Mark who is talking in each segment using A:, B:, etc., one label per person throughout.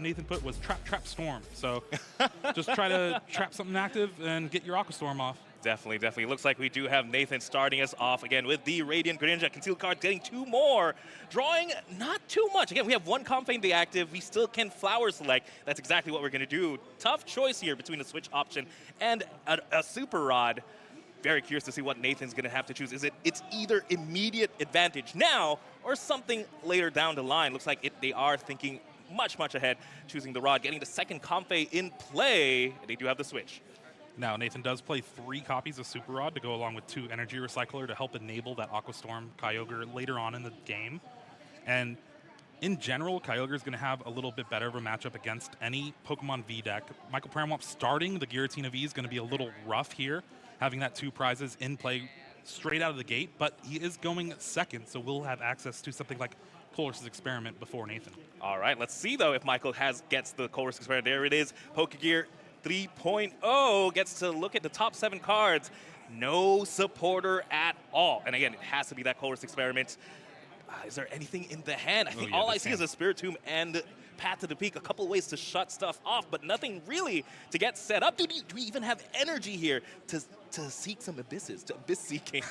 A: Nathan put was trap storm. So just try to trap something active and get your Aqua Storm off.
B: Definitely, definitely. Looks like we do have Nathan starting us off again with the Radiant Greninja. Concealed card getting 2 more. Drawing not too much. Again, we have 1 Comfey in the active. We still can Flower Select. That's exactly what we're going to do. Tough choice here between a Switch option and a Super Rod. Very curious to see what Nathan's going to have to choose. It's either immediate advantage now or something later down the line. Looks like they are thinking much, much ahead, choosing the Rod, getting the second Comfey in play. They do have the Switch.
A: Now, Nathan does play 3 copies of Super Rod to go along with 2 Energy Recycler to help enable that Aqua Storm Kyogre later on in the game. And in general, Kyogre is going to have a little bit better of a matchup against any Pokemon V deck. Michael Pramawat starting the Giratina V is going to be a little rough here, having that 2 prizes in play straight out of the gate, but he is going second, so we'll have access to something like Colress's Experiment before Nathan.
B: All right, let's see, though, if Michael gets the Colress Experiment. There it is, Pokegear 3.0 gets to look at the top 7 cards. No supporter at all. And again, it has to be that Colress Experiment. Is there anything in the hand? I think all I see is a Spiritomb and Path to the Peak. A couple ways to shut stuff off, but nothing really to get set up. Do we even have energy here to seek some abysses, to abyss seeking?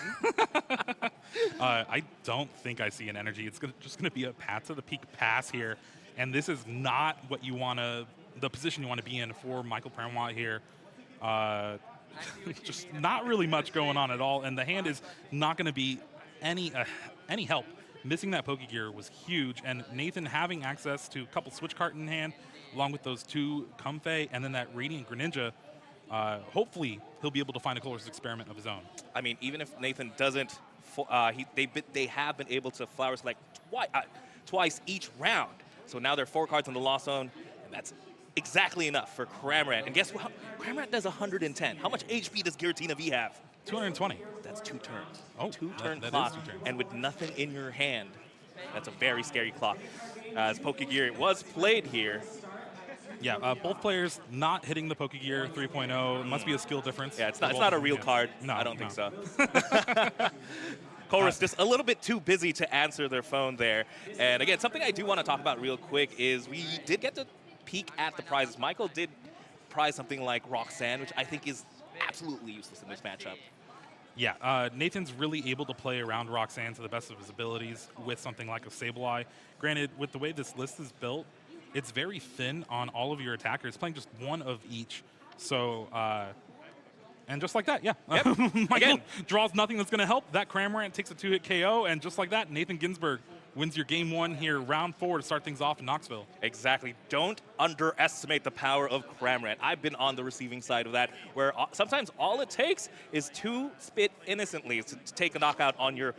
A: I don't think I see an energy. It's just going to be a Path to the Peak pass here. And this is not what you want to... the position you want to be in for Michael Pramawat here. Just not really much going on at all, and the hand is not going to be any help. Missing that Pokegear was huge, and Nathan having access to a couple Switch card in hand, along with those 2 Comfey, and then that Radiant Greninja, hopefully he'll be able to find a Colress Experiment of his own.
B: I mean, even if Nathan doesn't, they have been able to Flower Select twice each round. So now there are 4 cards in the Lost Zone, and that's exactly enough for Cramorant. And guess what? Cramorant does 110. How much HP does Giratina V have?
A: 220.
B: That's 2 turns.
A: Oh,
B: 2-turn
A: that
B: clock.
A: is 2 turns.
B: And with nothing in your hand, that's a very scary clock. As Pokegear was played here.
A: Yeah, both players not hitting the Pokegear 3.0. It must be a skill difference.
B: Yeah, it's not a real card.
A: No,
B: I don't think so.
A: so.
B: Colress just a little bit too busy to answer their phone there. And again, something I do want to talk about real quick is we did get to peek at the prizes. Michael did prize something like Roxanne, which I think is absolutely useless in this matchup.
A: Yeah, Nathan's really able to play around Roxanne to the best of his abilities with something like a Sableye. Granted, with the way this list is built, it's very thin on all of your attackers, playing just 1 of each. So, and just like that, yeah.
B: Yep.
A: Michael draws nothing that's going to help. That Cramorant takes a 2-hit KO, and just like that, Nathan Ginsburg wins your game 1 here, round 4 to start things off in Knoxville.
B: Exactly. Don't underestimate the power of Cramorant. I've been on the receiving side of that, where sometimes all it takes is 2 spit innocently to take a knockout on your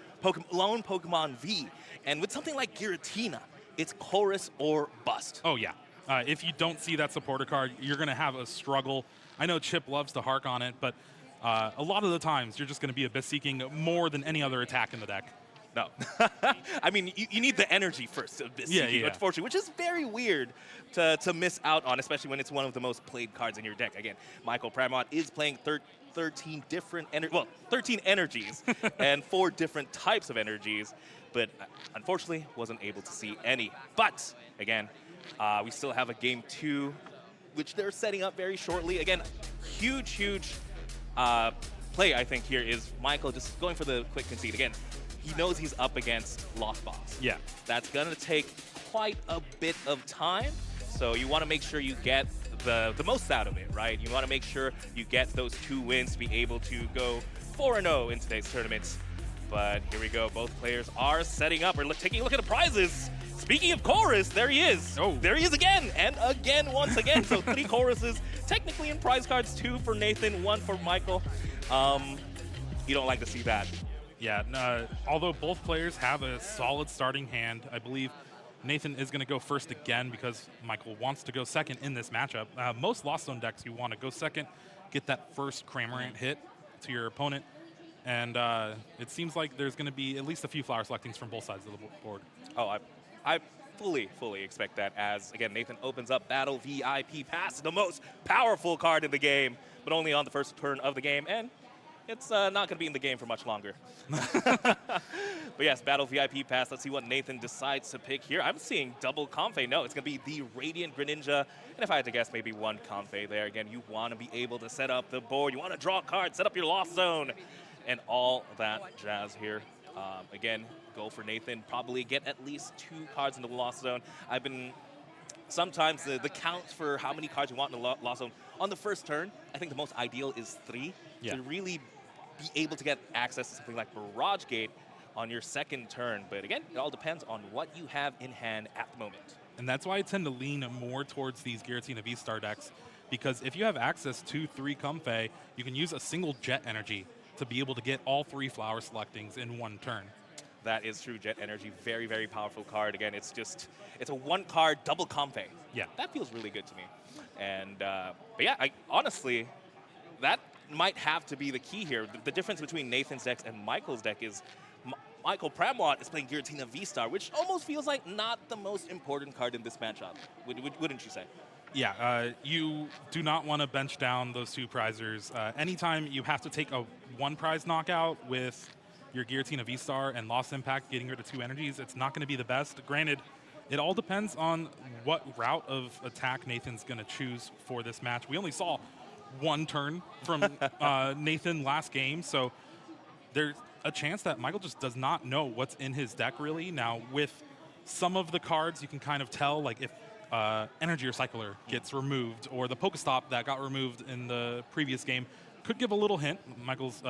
B: lone Pokemon V. And with something like Giratina, it's chorus or bust.
A: Oh, yeah. If you don't see that supporter card, you're going to have a struggle. I know Chip loves to hark on it, but a lot of the times you're just going to be abyss seeking more than any other attack in the deck.
B: No. I mean, you need the energy first of this, unfortunately, which is very weird to miss out on, especially when it's one of the most played cards in your deck. Again, Michael Pramawat is playing 13 different 13 energies and 4 different types of energies, but unfortunately wasn't able to see any. But again, we still have a game 2, which they're setting up very shortly. Again, huge play, I think, here is Michael just going for the quick concede. Again, he knows he's up against Lost Box.
A: Yeah.
B: That's going to take quite a bit of time, so you want to make sure you get the most out of it, right? You want to make sure you get those 2 wins to be able to go 4-0 in today's tournament. But here we go. Both players are setting up. We're taking a look at the prizes. Speaking of chorus, there he is.
A: Oh.
B: There he is again, and again, once again. So 3 choruses, technically in prize cards, 2 for Nathan, 1 for Michael. You don't like to see that.
A: Yeah, although both players have a solid starting hand, I believe Nathan is going to go first again because Michael wants to go second in this matchup. Most Lost Zone decks, you want to go second, get that first Cramorant hit to your opponent, and it seems like there's going to be at least a few flower selectings from both sides of the board.
B: Oh, I fully expect that as, again, Nathan opens up Battle VIP Pass, the most powerful card in the game, but only on the first turn of the game, and it's not going to be in the game for much longer. But yes, Battle VIP Pass. Let's see what Nathan decides to pick here. I'm seeing double Comfey. No, it's going to be the Radiant Greninja. And if I had to guess, maybe one Comfey there. Again, you want to be able to set up the board. You want to draw cards, set up your Lost Zone, and all that jazz here. Again, go for Nathan. Probably get at least 2 cards into the Lost Zone. Sometimes the count for how many cards you want in the Lost Zone, on the first turn, I think the most ideal is 3.
A: Yeah.
B: To really be able to get access to something like Barrage Gate on your second turn. But again, it all depends on what you have in hand at the moment.
A: And that's why I tend to lean more towards these Giratina V-Star decks, because if you have access to 3 Comfey, you can use a single Jet Energy to be able to get all 3 Flower Selectings in one turn.
B: That is true. Jet Energy, very, very powerful card. Again, it's a 1-card double Comfey.
A: Yeah.
B: That feels really good to me. And, but yeah, honestly, that might have to be the key here. The difference between Nathan's decks and Michael's deck is Michael Pramawat is playing Giratina V-Star, which almost feels like not the most important card in this matchup. Wouldn't you say?
A: Yeah, you do not want to bench down those 2 prizers. Anytime you have to take a 1-prize knockout with your Giratina V-Star and Lost Impact getting rid of 2 energies, it's not going to be the best. Granted, it all depends on what route of attack Nathan's going to choose for this match. We only saw 1 turn from Nathan last game, so there's a chance that Michael just does not know what's in his deck really. Now, with some of the cards, you can kind of tell, like if Energy Recycler gets removed, or the Pokestop that got removed in the previous game could give a little hint. Michael's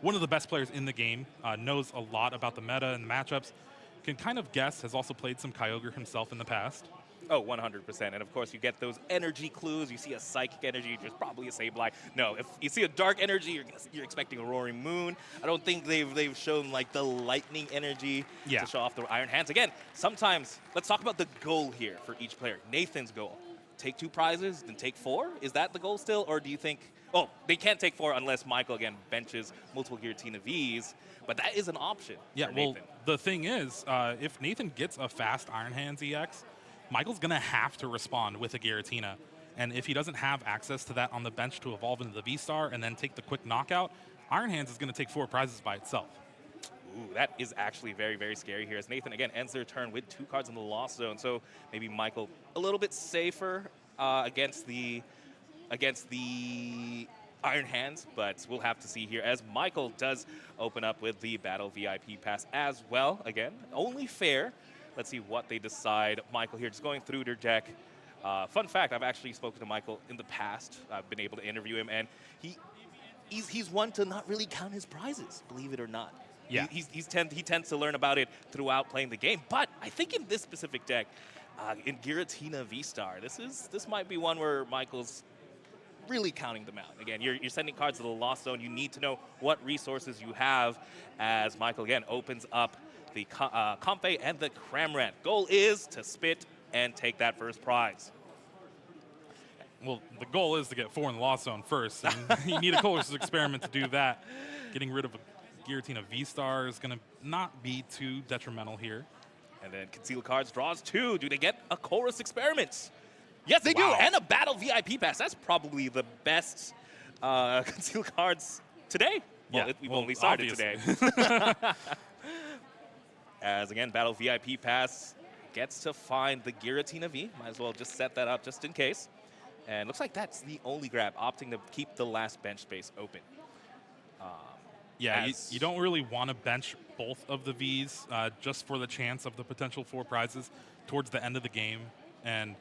A: one of the best players in the game, knows a lot about the meta and the matchups, can kind of guess, has also played some Kyogre himself in the past.
B: Oh, 100%. And of course, you get those energy clues. You see a Psychic Energy, there's probably a Sableye. No, if you see a Dark Energy, you're expecting a Roaring Moon. I don't think they've shown like the Lightning Energy to show off the Iron Hands. Again, sometimes, let's talk about the goal here for each player. Nathan's goal, take 2 prizes, then take 4. Is that the goal still, or do you think, oh, they can't take 4 unless Michael, again, benches multiple Giratina Vs, but that is an option for Nathan.
A: The thing is, if Nathan gets a fast Iron Hands EX, Michael's going to have to respond with a Giratina. And if he doesn't have access to that on the bench to evolve into the V-Star and then take the quick knockout, Iron Hands is going to take 4 prizes by itself.
B: Ooh, that is actually very, very scary here as Nathan, again, ends their turn with 2 cards in the Lost Zone. So maybe Michael a little bit safer against the Iron Hands, but we'll have to see here as Michael does open up with the Battle VIP Pass as well. Again, only fair. Let's see what they decide. Michael here just going through their deck. Fun fact, I've actually spoken to Michael in the past. I've been able to interview him, and he's one to not really count his prizes, believe it or not.
A: Yeah.
B: He tends to learn about it throughout playing the game. But I think in this specific deck, in Giratina V-Star, this might be one where Michael's really counting them out. Again, you're sending cards to the Lost Zone. You need to know what resources you have as Michael, again, opens up the Comfey and the Cramorant. Goal is to spit and take that first prize.
A: Well, the goal is to get 4 in the Lost Zone first, and you need a Colress's Experiment to do that. Getting rid of a Giratina V-Star is going to not be too detrimental here.
B: And then Concealed Cards draws 2. Do they get a Colress's Experiment? Yes, they do, and a Battle VIP Pass. That's probably the best Concealed Cards today. Well, we've only started today. As, again, Battle VIP Pass gets to find the Giratina V. Might as well just set that up just in case. And looks like that's the only grab, opting to keep the last bench space open.
A: Yeah, you don't really want to bench both of the Vs just for the chance of the potential 4 prizes towards the end of the game. And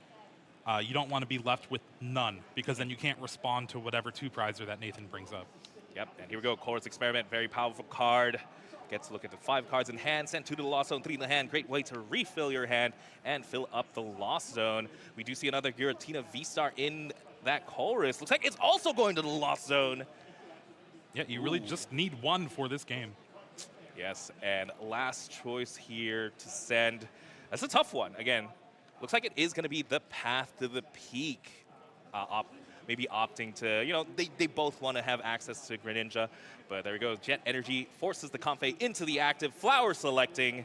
A: you don't want to be left with none, because then you can't respond to whatever 2-prizer that Nathan brings up.
B: Yep, and here we go. Colress's Experiment, very powerful card. Get to look at the 5 cards in hand, send 2 to the Lost Zone, 3 in the hand. Great way to refill your hand and fill up the Lost Zone. We do see another Giratina V-Star in that Colress. Looks like it's also going to the Lost Zone.
A: Yeah, you really just need 1 for this game.
B: Yes, and last choice here to send. That's a tough one. Again, looks like it is going to be the Path to the Peak. Maybe opting to, they both want to have access to Greninja. But there we go. Jet Energy forces the Comfey into the active. Flower Selecting.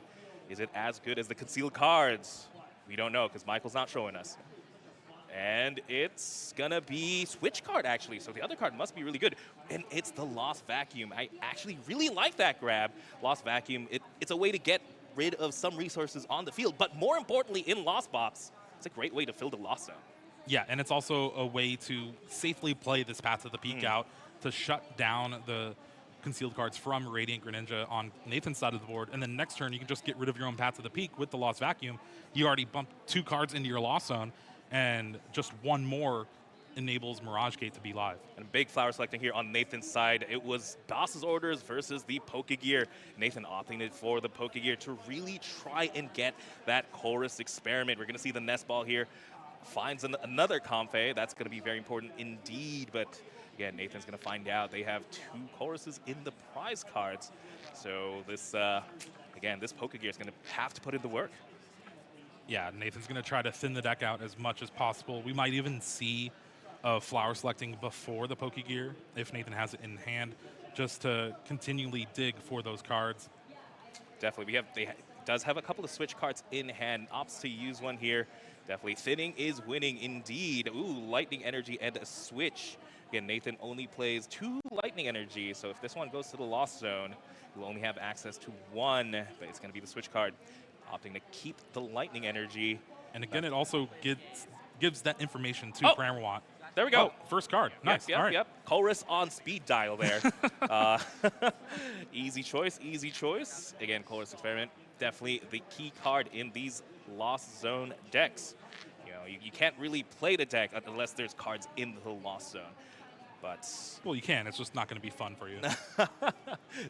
B: Is it as good as the Concealed Cards? We don't know, because Michael's not showing us. And And it's going to be switch card, actually. So the other card must be really good. And it's the Lost Vacuum. I actually really like that grab. Lost Vacuum, it's a way to get rid of some resources on the field. But more importantly, in Lost Box, it's a great way to fill the Lost Zone.
A: Yeah, and it's also a way to safely play this Path to the Peak out to shut down the concealed cards from Radiant Greninja on Nathan's side of the board. And then next turn, you can just get rid of your own Path to the Peak with the Lost Vacuum. You already bumped 2 cards into your Lost Zone, and just 1 more enables Mirage Gate to be live.
B: And big flower selecting here on Nathan's side. It was DOS's orders versus the Pokegear. Nathan opting it for the Pokegear to really try and get that Chorus Experiment. We're going to see the Nest Ball here. Finds another Comfey. That's going to be very important indeed. But again, Nathan's going to find out they have 2 Choruses in the prize cards. So this, again, this Pokegear is going to have to put in the work.
A: Yeah, Nathan's going to try to thin the deck out as much as possible. We might even see flower selecting before the Pokegear if Nathan has it in hand, just to continually dig for those cards.
B: Definitely, they does have a couple of switch cards in hand. Opts to use one here. Definitely, thinning is winning indeed. Ooh, Lightning Energy and a switch. Again, Nathan only plays 2 Lightning Energy, so if this one goes to the Lost Zone, you'll only have access to 1, but it's going to be the switch card. Opting to keep the Lightning Energy.
A: And again, it also gives that information to Pramawat.
B: There we go.
A: Oh, first card. Nice.
B: Yep,
A: All right.
B: Yep. Chorus on speed dial there. Easy choice, easy choice. Again, Chorus Experiment, definitely the key card in these Lost Zone decks. You know, you can't really play the deck unless there's cards in the Lost Zone. But
A: well, you can. It's just not going to be fun for you.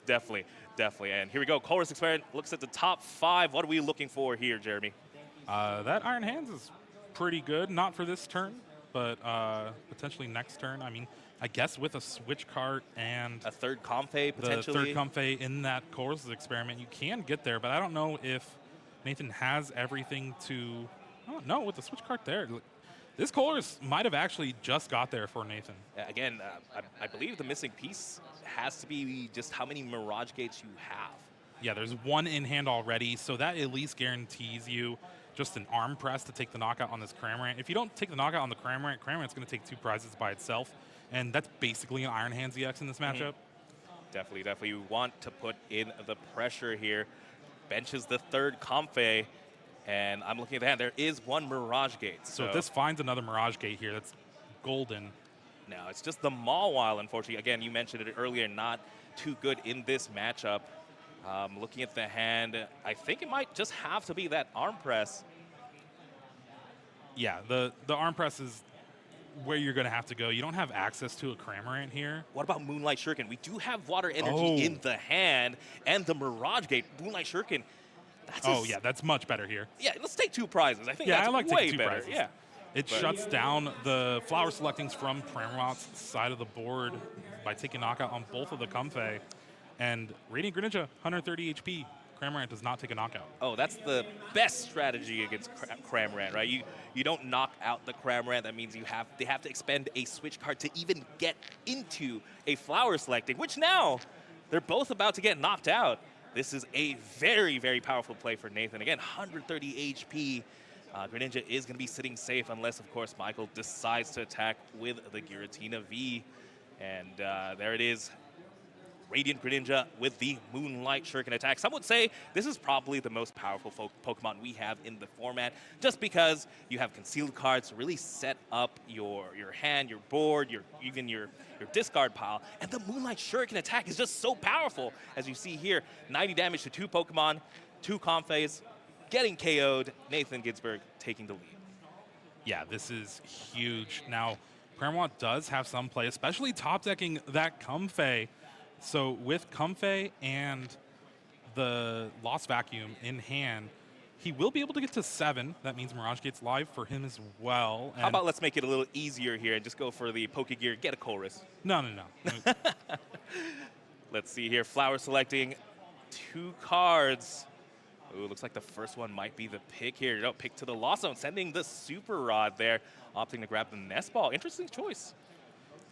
B: Definitely, definitely. And here we go. Chorus Experiment looks at the top 5. What are we looking for here, Jeremy?
A: That Iron Hands is pretty good. Not for this turn, but potentially next turn. I mean, I guess with a switch card and
B: a third Comfey potentially.
A: The third Comfey in that Chorus Experiment, you can get there. But I don't know if Nathan has everything to. Oh, no, with the switch card there. This Chorus might have actually just got there for Nathan.
B: Again, I believe the missing piece has to be just how many Mirage Gates you have.
A: Yeah, there's 1 in hand already, so that at least guarantees you just an arm press to take the knockout on this Cramorant. If you don't take the knockout on the Cramorant, Cramorant's going to take 2 prizes by itself, and that's basically an Iron Hands EX in this matchup.
B: Definitely, definitely. You want to put in the pressure here. Benches the third Comfey. And I'm looking at the hand. There is 1 Mirage Gate.
A: So if this finds another Mirage Gate here, that's golden.
B: No, it's just the Mawile, unfortunately. Again, you mentioned it earlier, not too good in this matchup. Looking at the hand, I think it might just have to be that arm press.
A: Yeah, the arm press is where you're going to have to go. You don't have access to a Cramorant here.
B: What about Moonlight Shuriken? We do have Water Energy in the hand and the Mirage Gate. Moonlight Shuriken.
A: Yeah, that's much better here.
B: Yeah, let's take 2 prizes. I think that's
A: I like
B: way
A: taking 2
B: better.
A: prizes.
B: Yeah.
A: It shuts down the flower selectings from Pramawat's side of the board by taking knockout on both of the Comfey. And Radiant Greninja, 130 HP. Cramorant does not take a knockout.
B: Oh, that's the best strategy against Cramorant, right? You don't knock out the Cramorant. That means they have to expend a switch card to even get into a flower selecting, which now they're both about to get knocked out. This is a very, very powerful play for Nathan. Again, 130 HP. Greninja is going to be sitting safe unless, of course, Michael decides to attack with the Giratina V. And there it is. Radiant Greninja with the Moonlight Shuriken attack. Some would say this is probably the most powerful Pokemon we have in the format, just because you have concealed cards to really set up your hand, your board, even your discard pile. And the Moonlight Shuriken attack is just so powerful. As you see here, 90 damage to 2 Pokemon, 2 Comfeys, getting KO'd. Nathan Ginsburg taking the lead.
A: Yeah, this is huge. Now, Pramawat does have some play, especially top decking that Comfey. So with Comfey and the Lost Vacuum in hand, he will be able to get to 7. That means Mirage Gate's live for him as well. And
B: how about let's make it a little easier here and just go for the Pokegear, get a Chorus.
A: No.
B: Let's see here, flower selecting 2 cards. Ooh, looks like the first one might be the pick here. No, pick to the Lost Zone, sending the Super Rod there, opting to grab the Nest Ball. Interesting choice.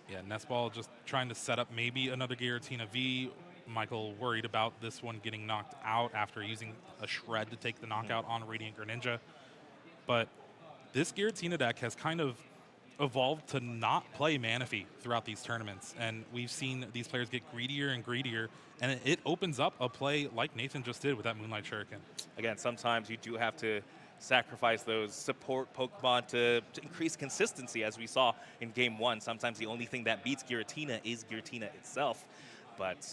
A: Yeah, Nest Ball just trying to set up maybe another Giratina V. Michael worried about this one getting knocked out after using a Shred to take the knockout on Radiant Greninja. But this Giratina deck has kind of evolved to not play Manaphy throughout these tournaments, and we've seen these players get greedier and greedier, and it opens up a play like Nathan just did with that Moonlight Shuriken.
B: Again, sometimes you do have to sacrifice those support Pokemon to increase consistency, as we saw in Game 1. Sometimes the only thing that beats Giratina is Giratina itself. But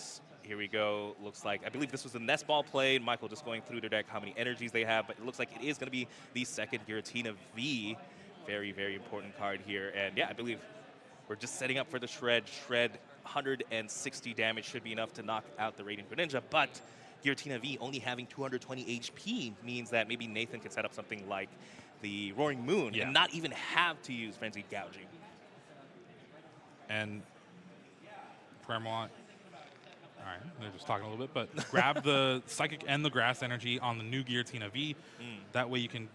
B: here we go. Looks like, I believe this was the Nest Ball play. Michael just going through their deck, how many energies they have. But it looks like it is going to be the second Giratina V. Very, very important card here. And yeah, I believe we're just setting up for the Shred. Shred, 160 damage should be enough to knock out the Radiant Greninja. But Giratina V only having 220 HP means that maybe Nathan could set up something like the Roaring Moon and not even have to use Frenzied Gouging.
A: And Pramawat, all right, they're just talking a little bit, but grab the Psychic and the Grass Energy on the new Giratina V. That way you can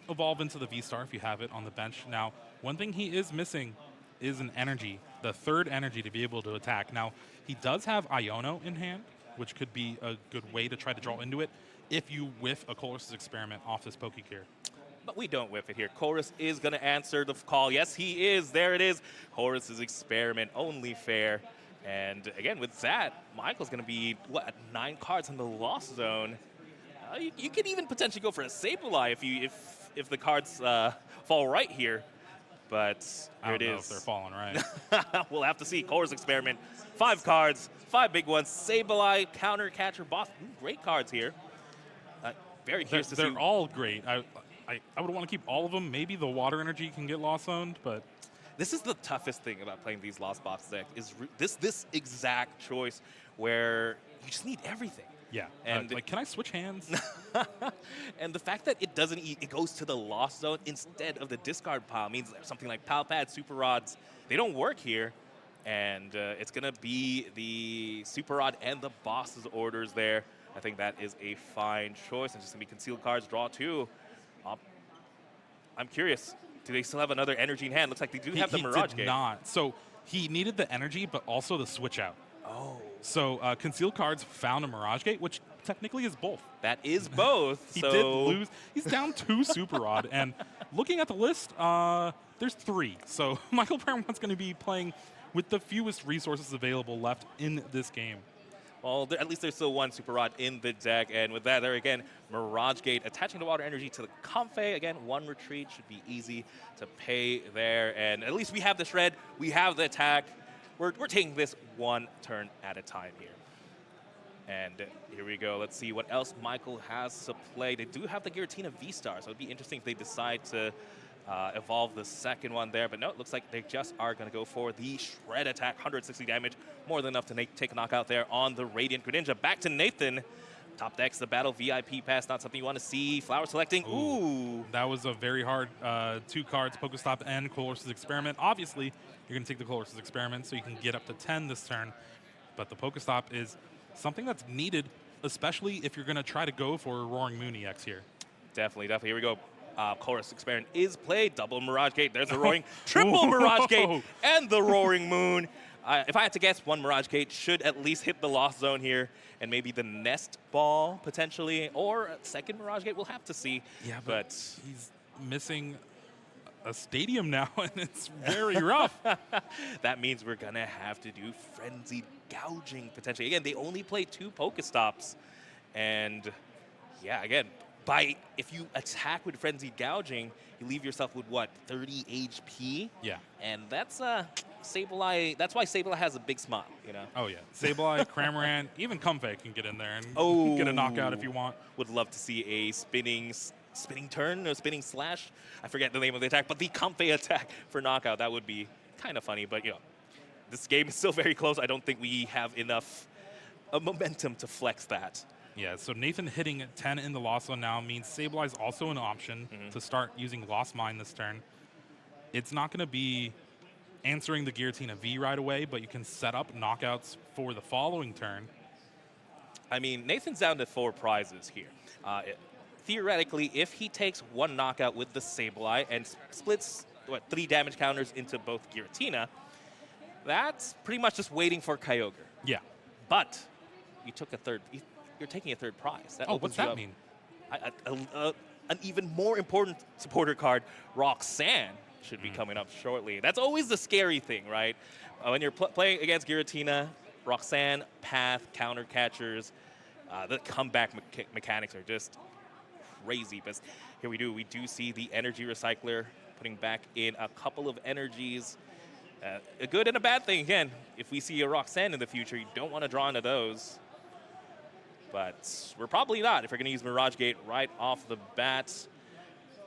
A: evolve into the V-Star if you have it on the bench. Now, one thing he is missing is an energy, the third energy to be able to attack. Now, he does have Iono in hand, which could be a good way to try to draw into it if you whiff a Colress's Experiment off this Pokegear.
B: But we don't whiff it here. Chorus is going to answer the call. Yes, he is. There it is. Chorus's Experiment, only fair. And again, with that, Michael's going to be, what, 9 cards in the Lost Zone. You could even potentially go for a Sableye if the cards fall right here. But here it is.
A: I don't know if they're falling right.
B: We'll have to see. Chorus Experiment, 5 cards, 5 big ones. Sableye, Counter Catcher, Boss. Great cards here. Very curious to see.
A: They're all great. I would want to keep all of them. Maybe the Water Energy can get Lost Zoned, but
B: this is the toughest thing about playing these Lost Box decks, is this exact choice where you just need everything.
A: Yeah, and like, can I switch hands?
B: And the fact that it doesn't, it goes to the Lost Zone instead of the discard pile means something like Pal Pad, Super Rods, they don't work here. And it's going to be the Super Rod and the Boss's orders there. I think that is a fine choice. And just going to be concealed cards, draw 2. I'm curious. Do they still have another energy in hand? Looks like they do have the Mirage Gate.
A: Not. So he needed the energy, but also the switch out.
B: Oh.
A: So concealed cards found a Mirage Gate, which technically is both.
B: That is both.
A: He did lose. He's down 2 Super Rod. And looking at the list, there's 3. So Michael Pramawat's going to be playing with the fewest resources available left in this game.
B: Well, at least there's still 1 Super Rod in the deck. And with that, there again, Mirage Gate attaching the Water Energy to the Comfey. Again, 1 retreat should be easy to pay there. And at least we have the Shred. We have the attack. We're taking this 1 turn at a time here. And here we go. Let's see what else Michael has to play. They do have the Giratina V-Star, so it'd be interesting if they decide to evolve the second one there. But no, it looks like they just are going to go for the Shred attack. 160 damage, more than enough to take a knockout there on the Radiant Greninja. Back to Nathan. Top decks, the Battle VIP Pass, not something you want to see. Flower selecting, ooh.
A: That was a very hard 2 cards, Pokestop and Colress's Experiment. Obviously, you're going to take the Colress's Experiment so you can get up to 10 this turn. But the Pokestop is something that's needed, especially if you're going to try to go for a Roaring Moon EX here.
B: Definitely. Here we go. Colress's Experiment is played. Double Mirage Gate. There's the Roaring. Triple Mirage Gate and the Roaring Moon. If I had to guess, 1 Mirage Gate should at least hit the Lost Zone here, and maybe the Nest Ball potentially, or a second Mirage Gate. We'll have to see.
A: Yeah, but he's missing a stadium now, and it's very rough.
B: That means we're going to have to do Frenzied Gouging potentially. Again, they only play 2 Pokestops, and yeah, again, if you attack with Frenzied Gouging, you leave yourself with, what, 30 HP?
A: Yeah.
B: And that's Sableye. That's why Sableye has a big smile, you know?
A: Oh, yeah. Sableye, Cramorant, even Comfey can get in there and get a knockout if you want.
B: Would love to see a spinning turn or spinning slash. I forget the name of the attack, but the Comfey attack for knockout. That would be kind of funny, but, you know, this game is still very close. I don't think we have enough momentum to flex that.
A: Yeah, so Nathan hitting 10 in the Lost Zone now means Sableye is also an option to start using Lost Mine this turn. It's not going to be answering the Giratina V right away, but you can set up knockouts for the following turn.
B: I mean, Nathan's down to 4 prizes here. Theoretically, if he takes 1 knockout with the Sableye and splits 3 damage counters into both Giratina, that's pretty much just waiting for Kyogre.
A: Yeah.
B: But you took a third. You're taking a 3rd prize.
A: What's that mean?
B: An even more important supporter card, Roxanne, should be coming up shortly. That's always the scary thing, right? When you're playing against Giratina, Roxanne, Path, counter catchers, the comeback mechanics are just crazy. But here we do see the energy recycler putting back in a couple of energies. A good and a bad thing. Again, if we see a Roxanne in the future, you don't want to draw into those. But we're probably not if we're going to use Mirage Gate right off the bat.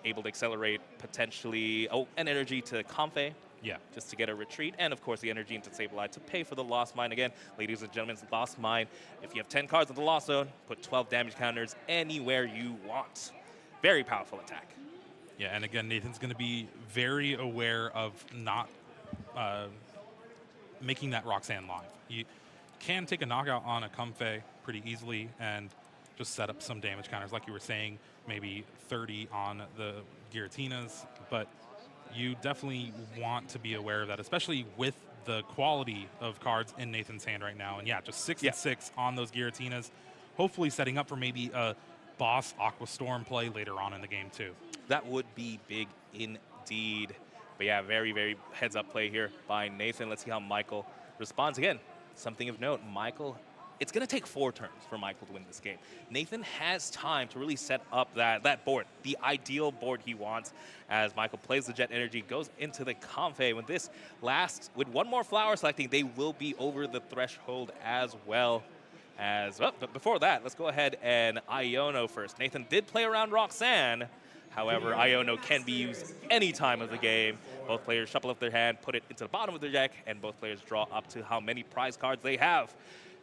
B: Able to accelerate potentially, an energy to Comfey.
A: Yeah.
B: Just to get a retreat. And of course the energy into Sableye to pay for the Lost Mine. Again, ladies and gentlemen, Lost Mine. If you have 10 cards in the Lost Zone, put 12 damage counters anywhere you want. Very powerful attack.
A: Yeah, and again, Nathan's going to be very aware of not making that Roxanne live. You can take a knockout on a Comfey pretty easily and just set up some damage counters, like you were saying, maybe 30 on the Giratinas, but you definitely want to be aware of that, especially with the quality of cards in Nathan's hand right now. And yeah, just 6 and 6 on those Giratinas, hopefully setting up for maybe a boss Aqua Storm play later on in the game too.
B: That would be big indeed. But yeah, very, very heads up play here by Nathan. Let's see how Michael responds. Again, something of note, Michael, it's going to take 4 turns for Michael to win this game. Nathan has time to really set up that board, the ideal board he wants, as Michael plays the Jet Energy, goes into the Comfey. When this lasts, with one more flower selecting, they will be over the threshold as well. But before that, let's go ahead and Iono first. Nathan did play around Roxanne. However, Iono can be used any time of the game. Both players shuffle up their hand, put it into the bottom of their deck, and both players draw up to how many prize cards they have.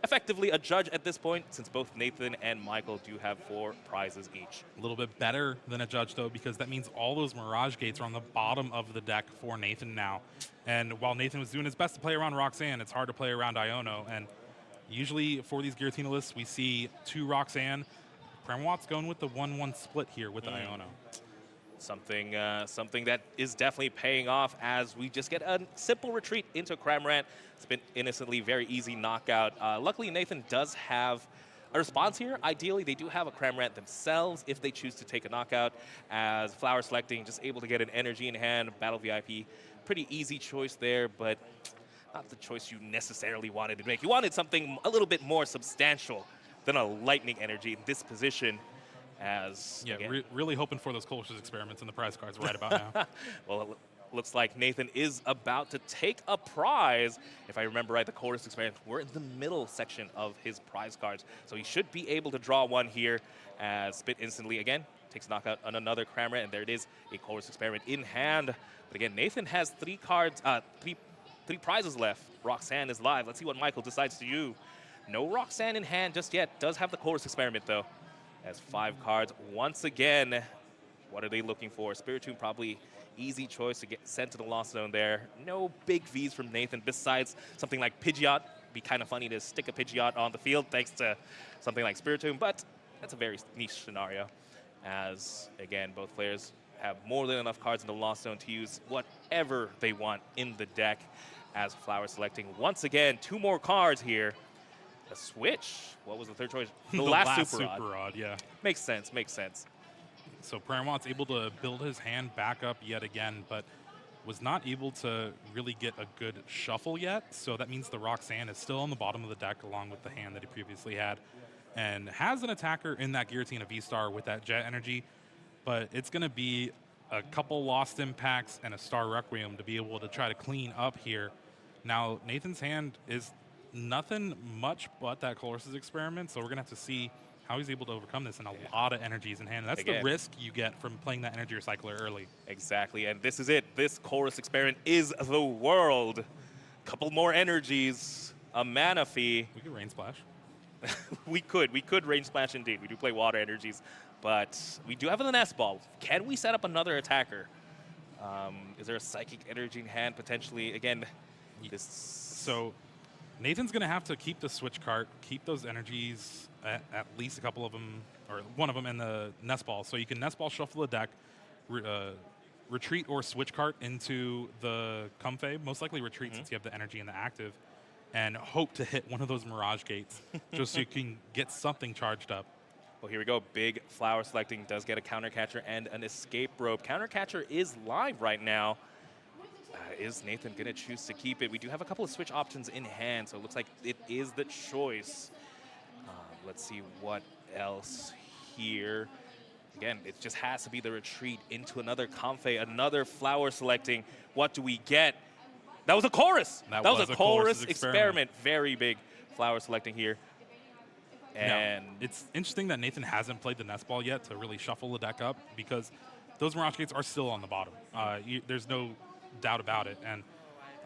B: Effectively a judge at this point, since both Nathan and Michael do have 4 prizes each.
A: A little bit better than a judge, though, because that means all those Mirage Gates are on the bottom of the deck for Nathan now. And while Nathan was doing his best to play around Roxanne, it's hard to play around Iono. And usually for these Giratina lists, we see 2 Roxanne. Pramawat's going with the 1-1 split here with the Iono.
B: Something that is definitely paying off as we just get a simple retreat into Cramorant. It's been innocently very easy knockout. Luckily, Nathan does have a response here. Ideally, they do have a Cramorant themselves if they choose to take a knockout, as flower selecting, just able to get an energy in hand, Battle VIP. Pretty easy choice there, but not the choice you necessarily wanted to make. You wanted something a little bit more substantial than a lightning energy in this position.
A: Really hoping for those Colossus experiments in the prize cards right about now.
B: Well, it looks like Nathan is about to take a prize. If I remember right, the Colossus experiment, we're in the middle section of his prize cards, so he should be able to draw one here. As Spit instantly again takes knockout on another Cramorant, and there it is, a Colossus experiment in hand. But again, Nathan has 3 cards, three prizes left. Roxanne is live. Let's see what Michael decides to do. No Roxanne in hand just yet. Does have the Colossus experiment though. Has 5 cards. Once again, what are they looking for? Spiritomb, probably easy choice to get sent to the Lost Zone there. No big Vs from Nathan besides something like Pidgeot. Be kind of funny to stick a Pidgeot on the field thanks to something like Spiritomb, but that's a very niche scenario. As, again, both players have more than enough cards in the Lost Zone to use whatever they want in the deck. As Flower selecting, once again, 2 more cards here. A switch? What was the third choice? The last Super Rod.
A: Yeah.
B: Makes sense, makes sense.
A: So Pramawat's able to build his hand back up yet again, but was not able to really get a good shuffle yet. So that means the Roxanne is still on the bottom of the deck along with the hand that he previously had. And has an attacker in that Giratina V-Star with that Jet Energy, but it's going to be a couple Lost Impacts and a Star Requiem to be able to try to clean up here. Now, Nathan's hand is nothing much but that Colossus experiment, so we're going to have to see how he's able to overcome this, and a lot of energies in hand. That's the risk you get from playing that energy recycler early.
B: Exactly, and this is it. This Colossus experiment is the world. Couple more energies, a mana fee.
A: We could Rain Splash.
B: We could Rain Splash indeed. We do play water energies, but we do have the Nest Ball. Can we set up another attacker? Is there a Psychic Energy in hand potentially? Again,
A: So Nathan's going to have to keep the Switch Cart, keep those energies, at least a couple of them, or one of them in the Nest Ball. So you can Nest Ball shuffle the deck, retreat or Switch Cart into the Comfey, most likely retreat since you have the energy and the active, and hope to hit one of those Mirage Gates just so you can get something charged up.
B: Well, here we go. Big Flower selecting does get a Counter Catcher and an Escape Rope. Counter Catcher is live right now. is Nathan going to choose to keep it? We do have a couple of switch options in hand, so it looks like it is the choice. Let's see what else here. Again, it just has to be the retreat into another Comfey, another flower selecting. What do we get? That was a chorus. That was a chorus experiment. Very big flower selecting here. And
A: it's interesting that Nathan hasn't played the Nest Ball yet to really shuffle the deck up, because those Mirage Gates are still on the bottom. There's no doubt about it. And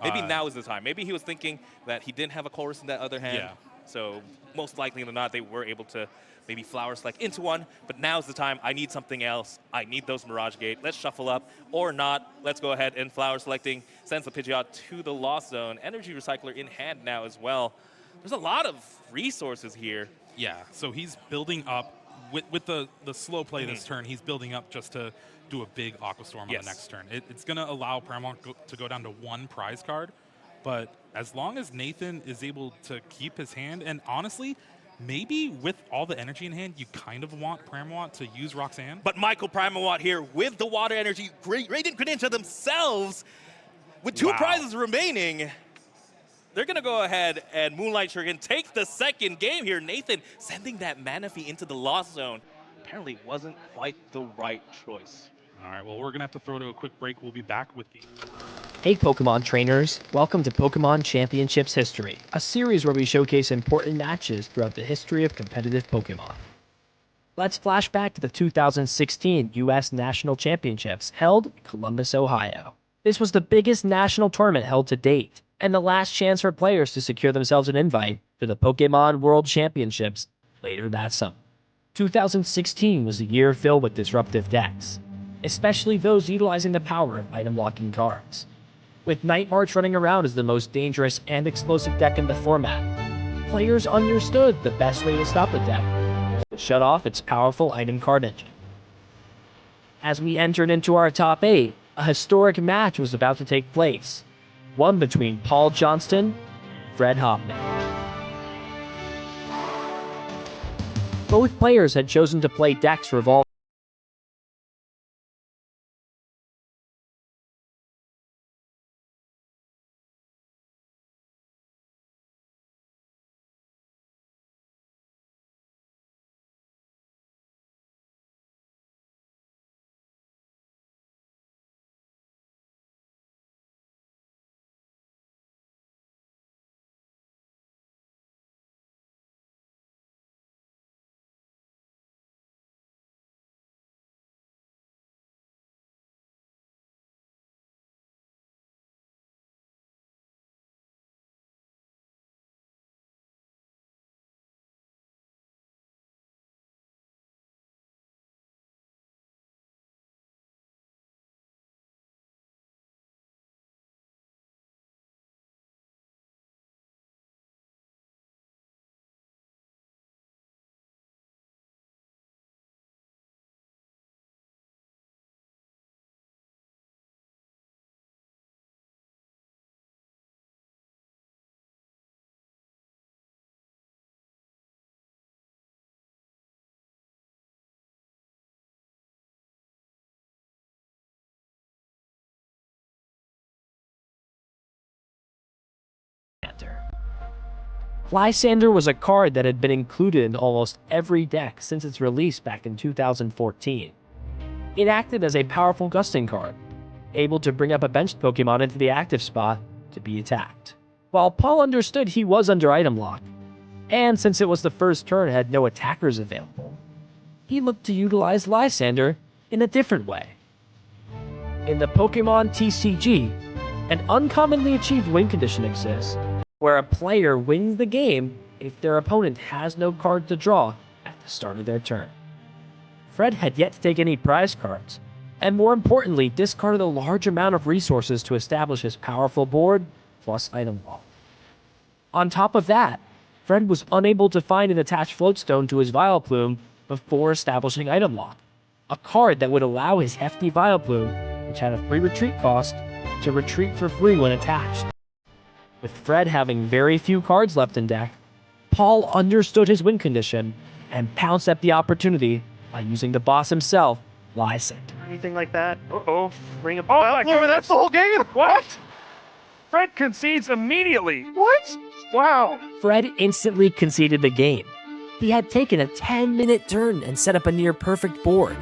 B: maybe now is the time. Maybe he was thinking that he didn't have a chorus in that other hand.
A: Yeah.
B: So most likely than not, they were able to maybe flower select into one. But now's the time. I need something else. I need those Mirage Gate. Let's shuffle up. Or not. Let's go ahead and flower selecting. Sends the Pidgeot to the Lost Zone. Energy Recycler in hand now as well. There's a lot of resources here.
A: Yeah, so he's building up. With the slow play this turn, he's building up just to do a big Aqua Storm on the next turn. It's going to allow Pramawat to go down to one prize card. But as long as Nathan is able to keep his hand, and honestly, maybe with all the energy in hand, you kind of want Pramawat to use Roxanne.
B: But Michael Pramawat here with the water energy, Radiant Greninja themselves, with two prizes remaining. They're going to go ahead and Moonlight Shuriken take the second game here. Nathan sending that Manaphy into the Lost Zone apparently wasn't quite the right choice.
A: All right, well, we're going to have to throw to a quick break. We'll be back with the...
C: Hey Pokemon trainers, welcome to Pokemon Championships History, a series where we showcase important matches throughout the history of competitive Pokemon. Let's flash back to the 2016 U.S. National Championships held in Columbus, Ohio. This was the biggest national tournament held to date, and the last chance for players to secure themselves an invite to the Pokemon World Championships later that summer. 2016 was a year filled with disruptive decks, especially those utilizing the power of item-locking cards. With Night March running around as the most dangerous and explosive deck in the format, players understood the best way to stop the deck was to shut off its powerful item card engine. As we entered into our top 8, a historic match was about to take place, one between Paul Johnston and Fred Hoffman. Both players had chosen to play decks revolving Lysander was a card that had been included in almost every deck since its release back in 2014. It acted as a powerful gusting card, able to bring up a benched Pokemon into the active spot to be attacked. While Paul understood he was under item lock, and since it was the first turn and had no attackers available, he looked to utilize Lysander in a different way. In the Pokemon TCG, an uncommonly achieved win condition exists, where a player wins the game if their opponent has no card to draw at the start of their turn. Fred had yet to take any prize cards, and more importantly, discarded a large amount of resources to establish his powerful board plus item wall. On top of that, Fred was unable to find an attached Floatstone to his Vileplume before establishing item lock, a card that would allow his hefty Vileplume, which had a free retreat cost, to retreat for free when attached. With Fred having very few cards left in deck, Paul understood his win condition and pounced at the opportunity by using the boss himself, Lysander.
D: Anything like that? Uh-oh. Bring a ball. That's the whole game? What? Fred concedes immediately. What? Wow.
C: Fred instantly conceded the game. He had taken a 10-minute turn and set up a near-perfect board,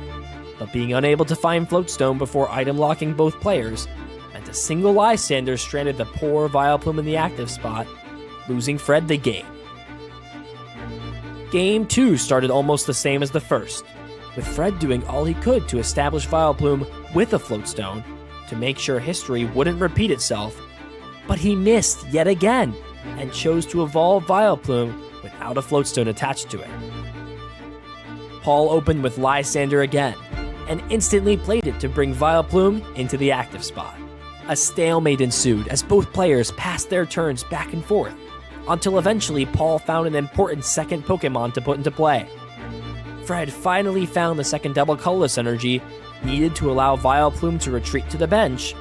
C: but being unable to find Floatstone before item locking both players meant a single Lysander stranded the poor Vileplume in the active spot, losing Fred the game. Game 2 started almost the same as the first, with Fred doing all he could to establish Vileplume with a Floatstone to make sure history wouldn't repeat itself, but he missed yet again and chose to evolve Vileplume without a Floatstone attached to it. Paul opened with Lysander again, and instantly played it to bring Vileplume into the active spot. A stalemate ensued as both players passed their turns back and forth, until eventually Paul found an important second Pokemon to put into play. Fred finally found the second double colorless energy needed to allow Vileplume to retreat to the bench,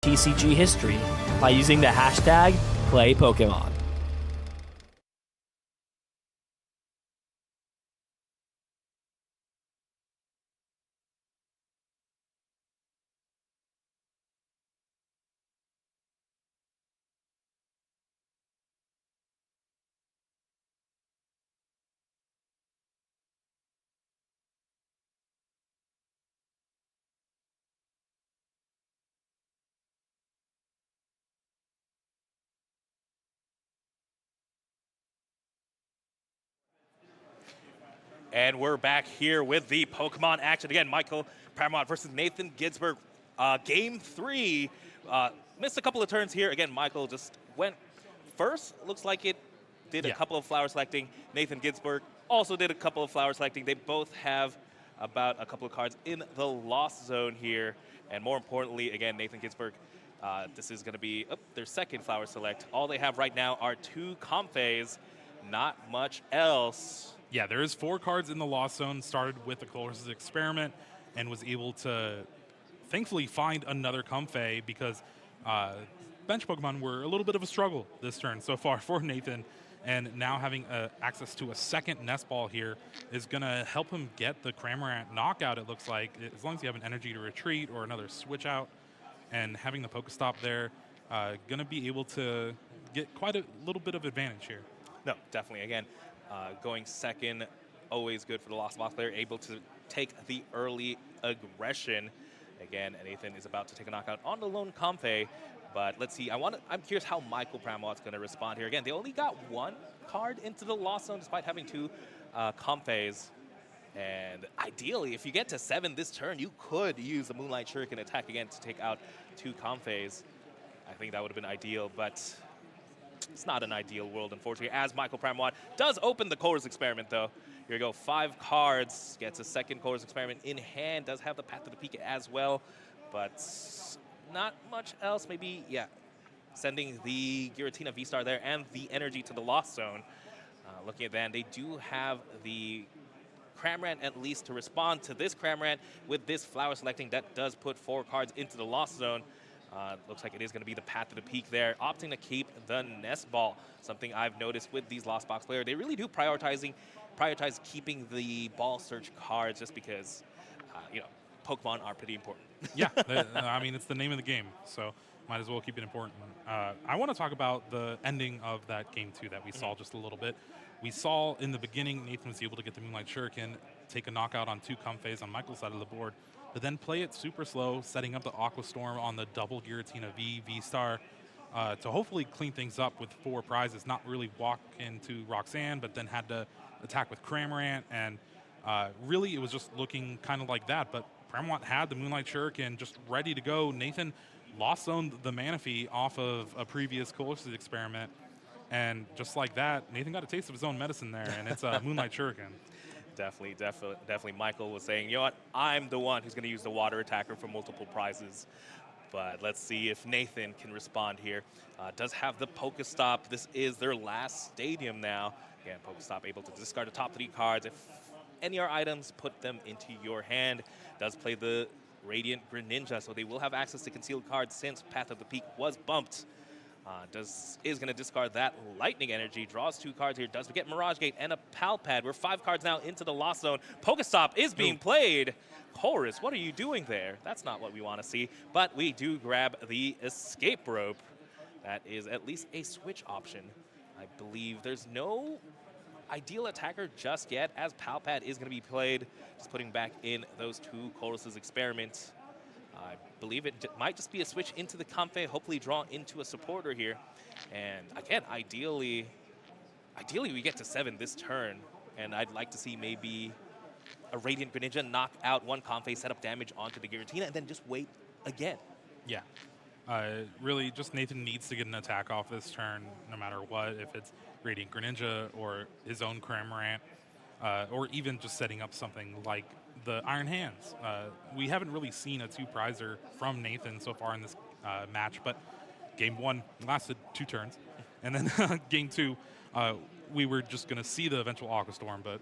C: TCG history by using the hashtag #PlayPokemon.
B: And we're back here with the Pokemon action. Again, Michael Pramawat versus Nathan Ginsburg. Game 3. Missed a couple of turns here. Again, Michael just went first. Looks like it did a couple of flower selecting. Nathan Ginsburg also did a couple of flower selecting. They both have about a couple of cards in the lost zone here. And more importantly, again, Nathan Ginsburg, this is going to be their second flower select. All they have right now are 2 Comfeys, not much else.
A: Yeah, there is 4 cards in the Lost Zone, started with the Colossus Experiment, and was able to thankfully find another Comfey because bench Pokemon were a little bit of a struggle this turn so far for Nathan, and now having access to a second Nest Ball here is going to help him get the Cramorant knockout, it looks like, as long as you have an energy to retreat or another switch out, and having the Pokestop there, going to be able to get quite a little bit of advantage here.
B: No, definitely. Again, going second, always good for the Lost Box player, able to take the early aggression. Again, Nathan is about to take a knockout on the lone Comfey, but let's see. I'm curious how Michael Pramawat's going to respond here. Again, they only got 1 card into the Lost Zone despite having 2 Comfeys. And ideally, if you get to 7 this turn, you could use the Moonlight Shuriken attack again to take out 2 Comfeys. I think that would have been ideal, but it's not an ideal world, unfortunately, as Michael Pramawat does open the Color's Experiment, though. Here we go, 5 cards, gets a second Color's Experiment in hand, does have the Path to the Peak as well, but not much else. Maybe, yeah, sending the Giratina V-Star there and the energy to the Lost Zone. Looking at that, they do have the Cramorant at least to respond to this Cramorant with this flower selecting. That does put 4 cards into the Lost Zone. Looks like it is going to be the Path to the Peak there, opting to keep the Nest Ball. Something I've noticed with these Lost Box players, they really do prioritize keeping the ball search cards just because, Pokemon are pretty important.
A: Yeah, I mean, it's the name of the game, so might as well keep it important. I want to talk about the ending of that game 2 that we saw just a little bit. We saw in the beginning, Nathan was able to get the Moonlight Shuriken, take a knockout on 2 Comfeys on Michael's side of the board, but then play it super slow, setting up the Aqua Storm on the double Giratina V-Star to hopefully clean things up with 4 prizes, not really walk into Roxanne, but then had to attack with Cramorant, and really it was just looking kind of like that, but Pramawat had the Moonlight Shuriken just ready to go. Nathan lost zoned the Manaphy off of a previous Colossus Experiment, and just like that, Nathan got a taste of his own medicine there, and it's a Moonlight Shuriken.
B: Definitely. Michael was saying, you know what, I'm the one who's going to use the water attacker for multiple prizes. But let's see if Nathan can respond here. Does have the Pokestop. This is their last stadium now. Again, Pokestop able to discard the top 3 cards. If any are items, put them into your hand. Does play the Radiant Greninja, so they will have access to concealed cards since Path of the Peak was bumped. Is going to discard that Lightning Energy. Draws 2 cards here. Does get Mirage Gate and a Pal Pad. We're 5 cards now into the Lost Zone. Pokestop is being played. Chorus, what are you doing there? That's not what we want to see. But we do grab the Escape Rope. That is at least a switch option. I believe there's no ideal attacker just yet, as Pal Pad is going to be played. Just putting back in those 2 Chorus's Experiment. I believe it might just be a switch into the Comfey, hopefully draw into a supporter here. And again, ideally we get to 7 this turn. And I'd like to see maybe a Radiant Greninja knock out 1 Comfey, set up damage onto the Giratina, and then just wait again.
A: Yeah. Really, just Nathan needs to get an attack off this turn, no matter what, if it's Radiant Greninja or his own Cramorant, or even just setting up something like the Iron Hands. We haven't really seen a 2-prizer from Nathan so far in this match, but game 1 lasted 2 turns. And then game 2, we were just going to see the eventual Aqua Storm, but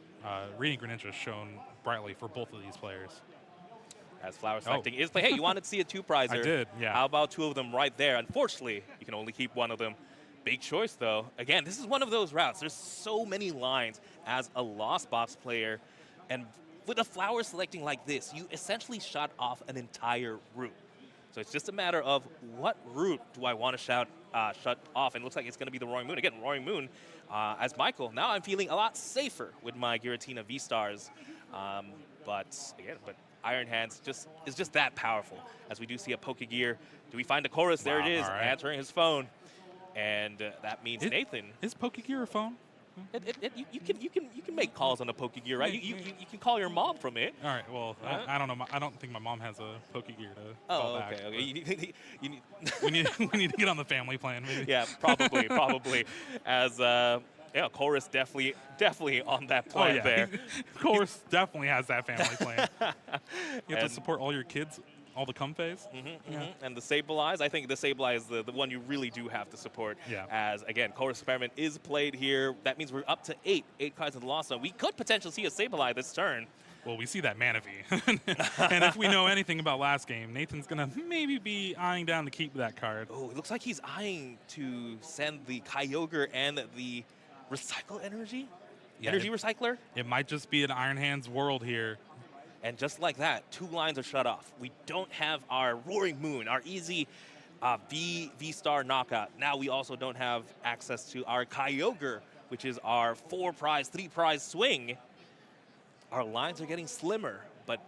A: Radiant Greninja shone brightly for both of these players.
B: As Flower selecting is play. Hey, you wanted to see a 2-prizer.
A: I did, yeah.
B: How about 2 of them right there? Unfortunately, you can only keep 1 of them. Big choice, though. Again, this is one of those routes. There's so many lines as a Lost Box player. And with a Flower selecting like this, you essentially shut off an entire route. So it's just a matter of what route do I want to shut off? And it looks like it's going to be the Roaring Moon. Again, Roaring Moon as Michael. Now I'm feeling a lot safer with my Giratina V-Stars. But Iron Hands is just that powerful. As we do see a Pokegear. Do we find a Chorus? There it is,
A: right.
B: answering his phone. And that means Nathan.
A: Is Pokegear a phone?
B: You can make calls on a Pokegear, right? You can call your mom from it.
A: All right. Well, I don't know. I don't think my mom has a Pokegear to call back.
B: Okay. You need
A: we need to get on the family plan, maybe.
B: Yeah, probably. As Chorus definitely on that plan there.
A: Chorus definitely has that family plan. You have to support all your kids, all the Comfeys.
B: And the Sableye, I think the Sableye is the one you really do have to support.
A: Yeah.
B: As, again, Chorus Experiment is played here. That means we're up to 8 cards in the Lost Zone. We could potentially see a Sableye this turn.
A: Well, we see that Manaphy. And if we know anything about last game, Nathan's going to maybe be eyeing down to keep that card.
B: Oh, it looks like he's eyeing to send the Kyogre and the Recycle Energy?
A: Yeah,
B: Energy Recycler?
A: It might just be an Iron Hands world here.
B: And just like that, 2 lines are shut off. We don't have our Roaring Moon, our easy V-Star knockout. Now we also don't have access to our Kyogre, which is our 4-prize, 3-prize swing. Our lines are getting slimmer, but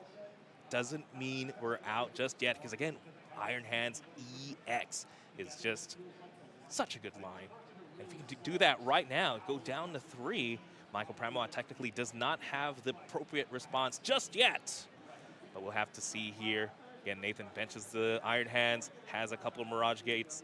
B: doesn't mean we're out just yet. Because again, Iron Hands EX is just such a good line. And if you can do that right now, go down to 3, Michael Pramawat technically does not have the appropriate response just yet. But we'll have to see here. Again, Nathan benches the Iron Hands, has a couple of Mirage Gates,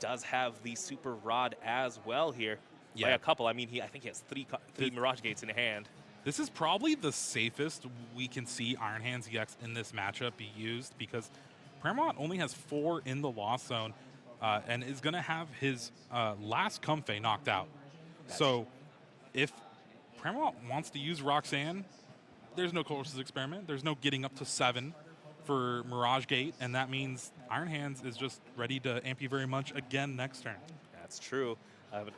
B: does have the Super Rod as well here.
A: Yeah.
B: By a couple, I mean, I think he has 3 Mirage Gates in hand.
A: This is probably the safest we can see Iron Hands EX in this matchup be used, because Pramawat only has 4 in the Lost Zone and is going to have his last Comfey knocked out. So if Pramawat wants to use Roxanne, there's no Chorus's Experiment. There's no getting up to 7 for Mirage Gate, and that means Iron Hands is just ready to amp you very much again next turn.
B: That's true.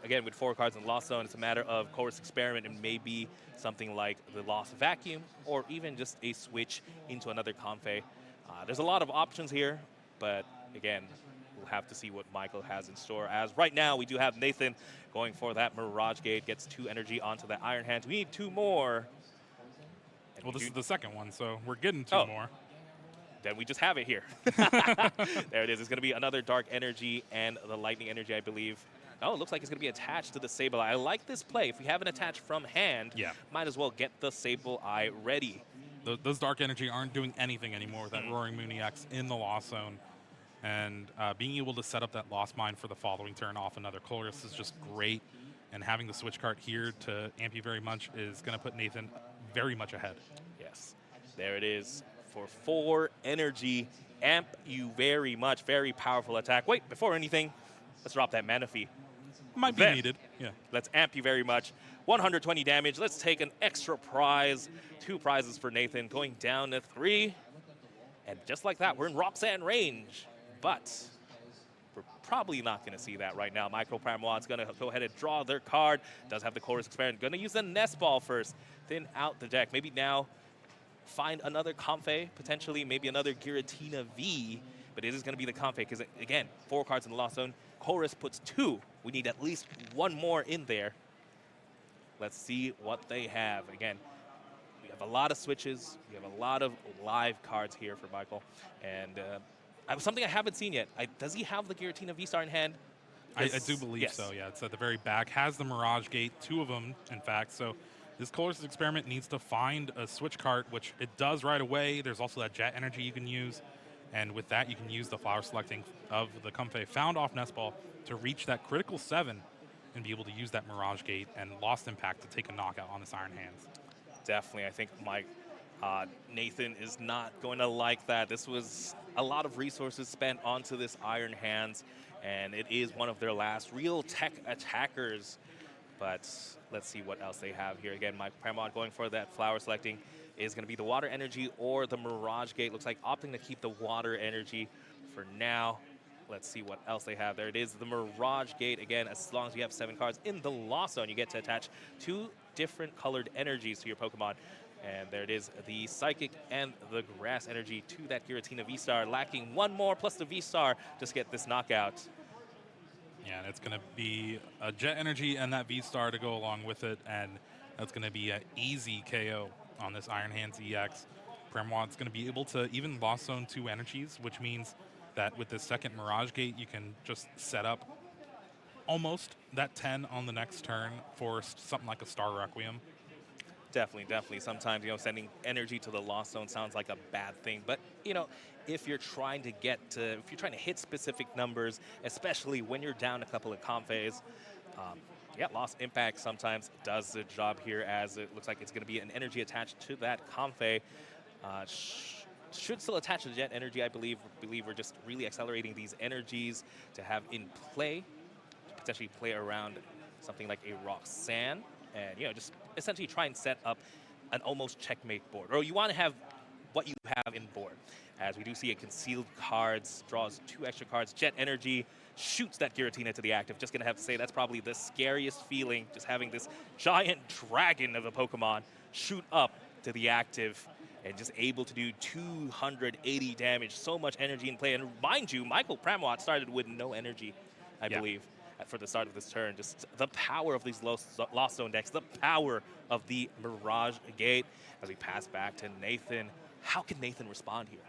B: Again, with 4 cards in the Lost Zone, it's a matter of Chorus Experiment and maybe something like the Lost Vacuum, or even just a switch into another Comfey. There's a lot of options here, but again, we'll have to see what Michael has in store. As right now, we do have Nathan going for that Mirage Gate, gets 2 energy onto the Iron Hands. We need 2 more. And
A: Well, this is the second one, so we're getting 2 more.
B: Then we just have it here. There it is. It's going to be another Dark Energy and the Lightning Energy, I believe. Oh, it looks like it's going to be attached to the Sableye. I like this play. If we have an attach from hand, might as well get the Sableye ready.
A: Those Dark Energy aren't doing anything anymore with that Roaring Moon EX in the Lost Zone. And being able to set up that Lost Mine for the following turn off another Chorus is just great. And having the switch card here to amp you very much is going to put Nathan very much ahead.
B: Yes. There it is. for 4 energy. Amp you very much. Very powerful attack. Wait, before anything, let's drop that mana fee.
A: Might be needed. Yeah.
B: Let's amp you very much. 120 damage. Let's take an extra prize. 2 prizes for Nathan, going down to 3. And just like that, we're in Roxanne range. But we're probably not going to see that right now. Michael Pramawat's going to go ahead and draw their card. Does have the Chorus Experiment. Going to use the Nest Ball first. Thin out the deck. Maybe now find another Comfey, potentially maybe another Giratina V. But it is going to be the Comfey because, again, 4 cards in the Lost Zone. Chorus puts 2. We need at least 1 more in there. Let's see what they have. Again, we have a lot of switches. We have a lot of live cards here for Michael. And something I haven't seen yet. Does he have the Giratina V-Star in hand?
A: I do believe so, yeah. It's at the very back. Has the Mirage Gate, 2 of them, in fact. So this Chorus Experiment needs to find a switch card, which it does right away. There's also that Jet Energy you can use. And with that, you can use the flower selecting of the Comfey found off Nest Ball to reach that critical 7 and be able to use that Mirage Gate and Lost Impact to take a knockout on this Iron Hands.
B: Definitely. I think Nathan is not going to like that. This was a lot of resources spent onto this Iron Hands, and it is one of their last real tech attackers. But let's see what else they have here. Again, Mike Pramawat going for that flower selecting is going to be the Water Energy or the Mirage Gate. Looks like opting to keep the Water Energy for now. Let's see what else they have. There it is, the Mirage Gate. Again, as long as you have 7 cards in the Lost Zone, you get to attach 2 different colored energies to your Pokemon. And there it is, the Psychic and the Grass Energy to that Giratina V-Star, lacking 1 more plus the V-Star to get this knockout.
A: Yeah, and it's going to be a Jet Energy and that V-Star to go along with it, and that's going to be an easy KO on this Iron Hands EX. Pramawat's going to be able to even Lost Zone 2 energies, which means that with this second Mirage Gate, you can just set up almost that 10 on the next turn for something like a Star Requiem.
B: Definitely, definitely. Sometimes, sending energy to the Lost Zone sounds like a bad thing. But, if you're trying to if you're trying to hit specific numbers, especially when you're down a couple of Comfeys, Lost Impact sometimes does the job here, as it looks like it's going to be an energy attached to that Comfey. Should still attach to the Jet Energy, I believe. We're just really accelerating these energies to have in play, to potentially play around something like a Roxanne, and just essentially try and set up an almost checkmate board. Or you want to have what you have in board. As we do see a concealed cards, draws 2 extra cards. Jet Energy shoots that Giratina to the active. Just going to have to say that's probably the scariest feeling, just having this giant dragon of a Pokemon shoot up to the active and just able to do 280 damage. So much energy in play. And mind you, Michael Pramawat started with no energy, I believe, for the start of this turn. Just the power of these Lost Zone decks, the power of the Mirage Gate. As we pass back to Nathan, how can Nathan respond here?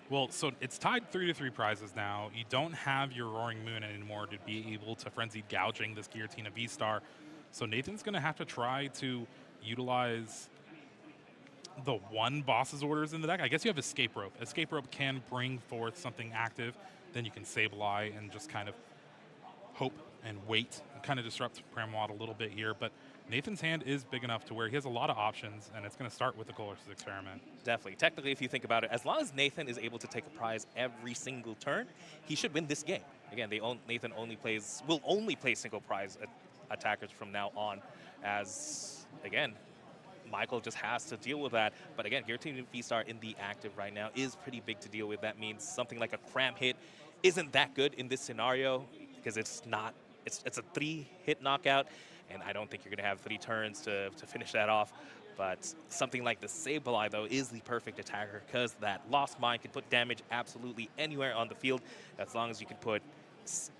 A: Well, so it's tied 3-3 prizes now. You don't have your Roaring Moon anymore to be able to Frenzied Gouging this Giratina V-Star. So Nathan's going to have to try to utilize the 1 boss's orders in the deck. I guess you have Escape Rope. Escape Rope can bring forth something active. Then you can Sableye and just kind of hope and wait and kind of disrupt Pramawat a little bit here. But Nathan's hand is big enough to where he has a lot of options, and it's going to start with the Chorus Experiment.
B: Definitely. Technically, if you think about it, as long as Nathan is able to take a prize every single turn, he should win this game. Again, Nathan will only play single prize attackers from now on, as, again, Michael just has to deal with that. But again, Giratina V-Star in the active right now is pretty big to deal with. That means something like a Cram Hit isn't that good in this scenario, because it's a 3-hit knockout, and I don't think you're going to have 3 turns to finish that off. But something like the Sableye, though, is the perfect attacker, because that Lost Mine can put damage absolutely anywhere on the field, as long as you can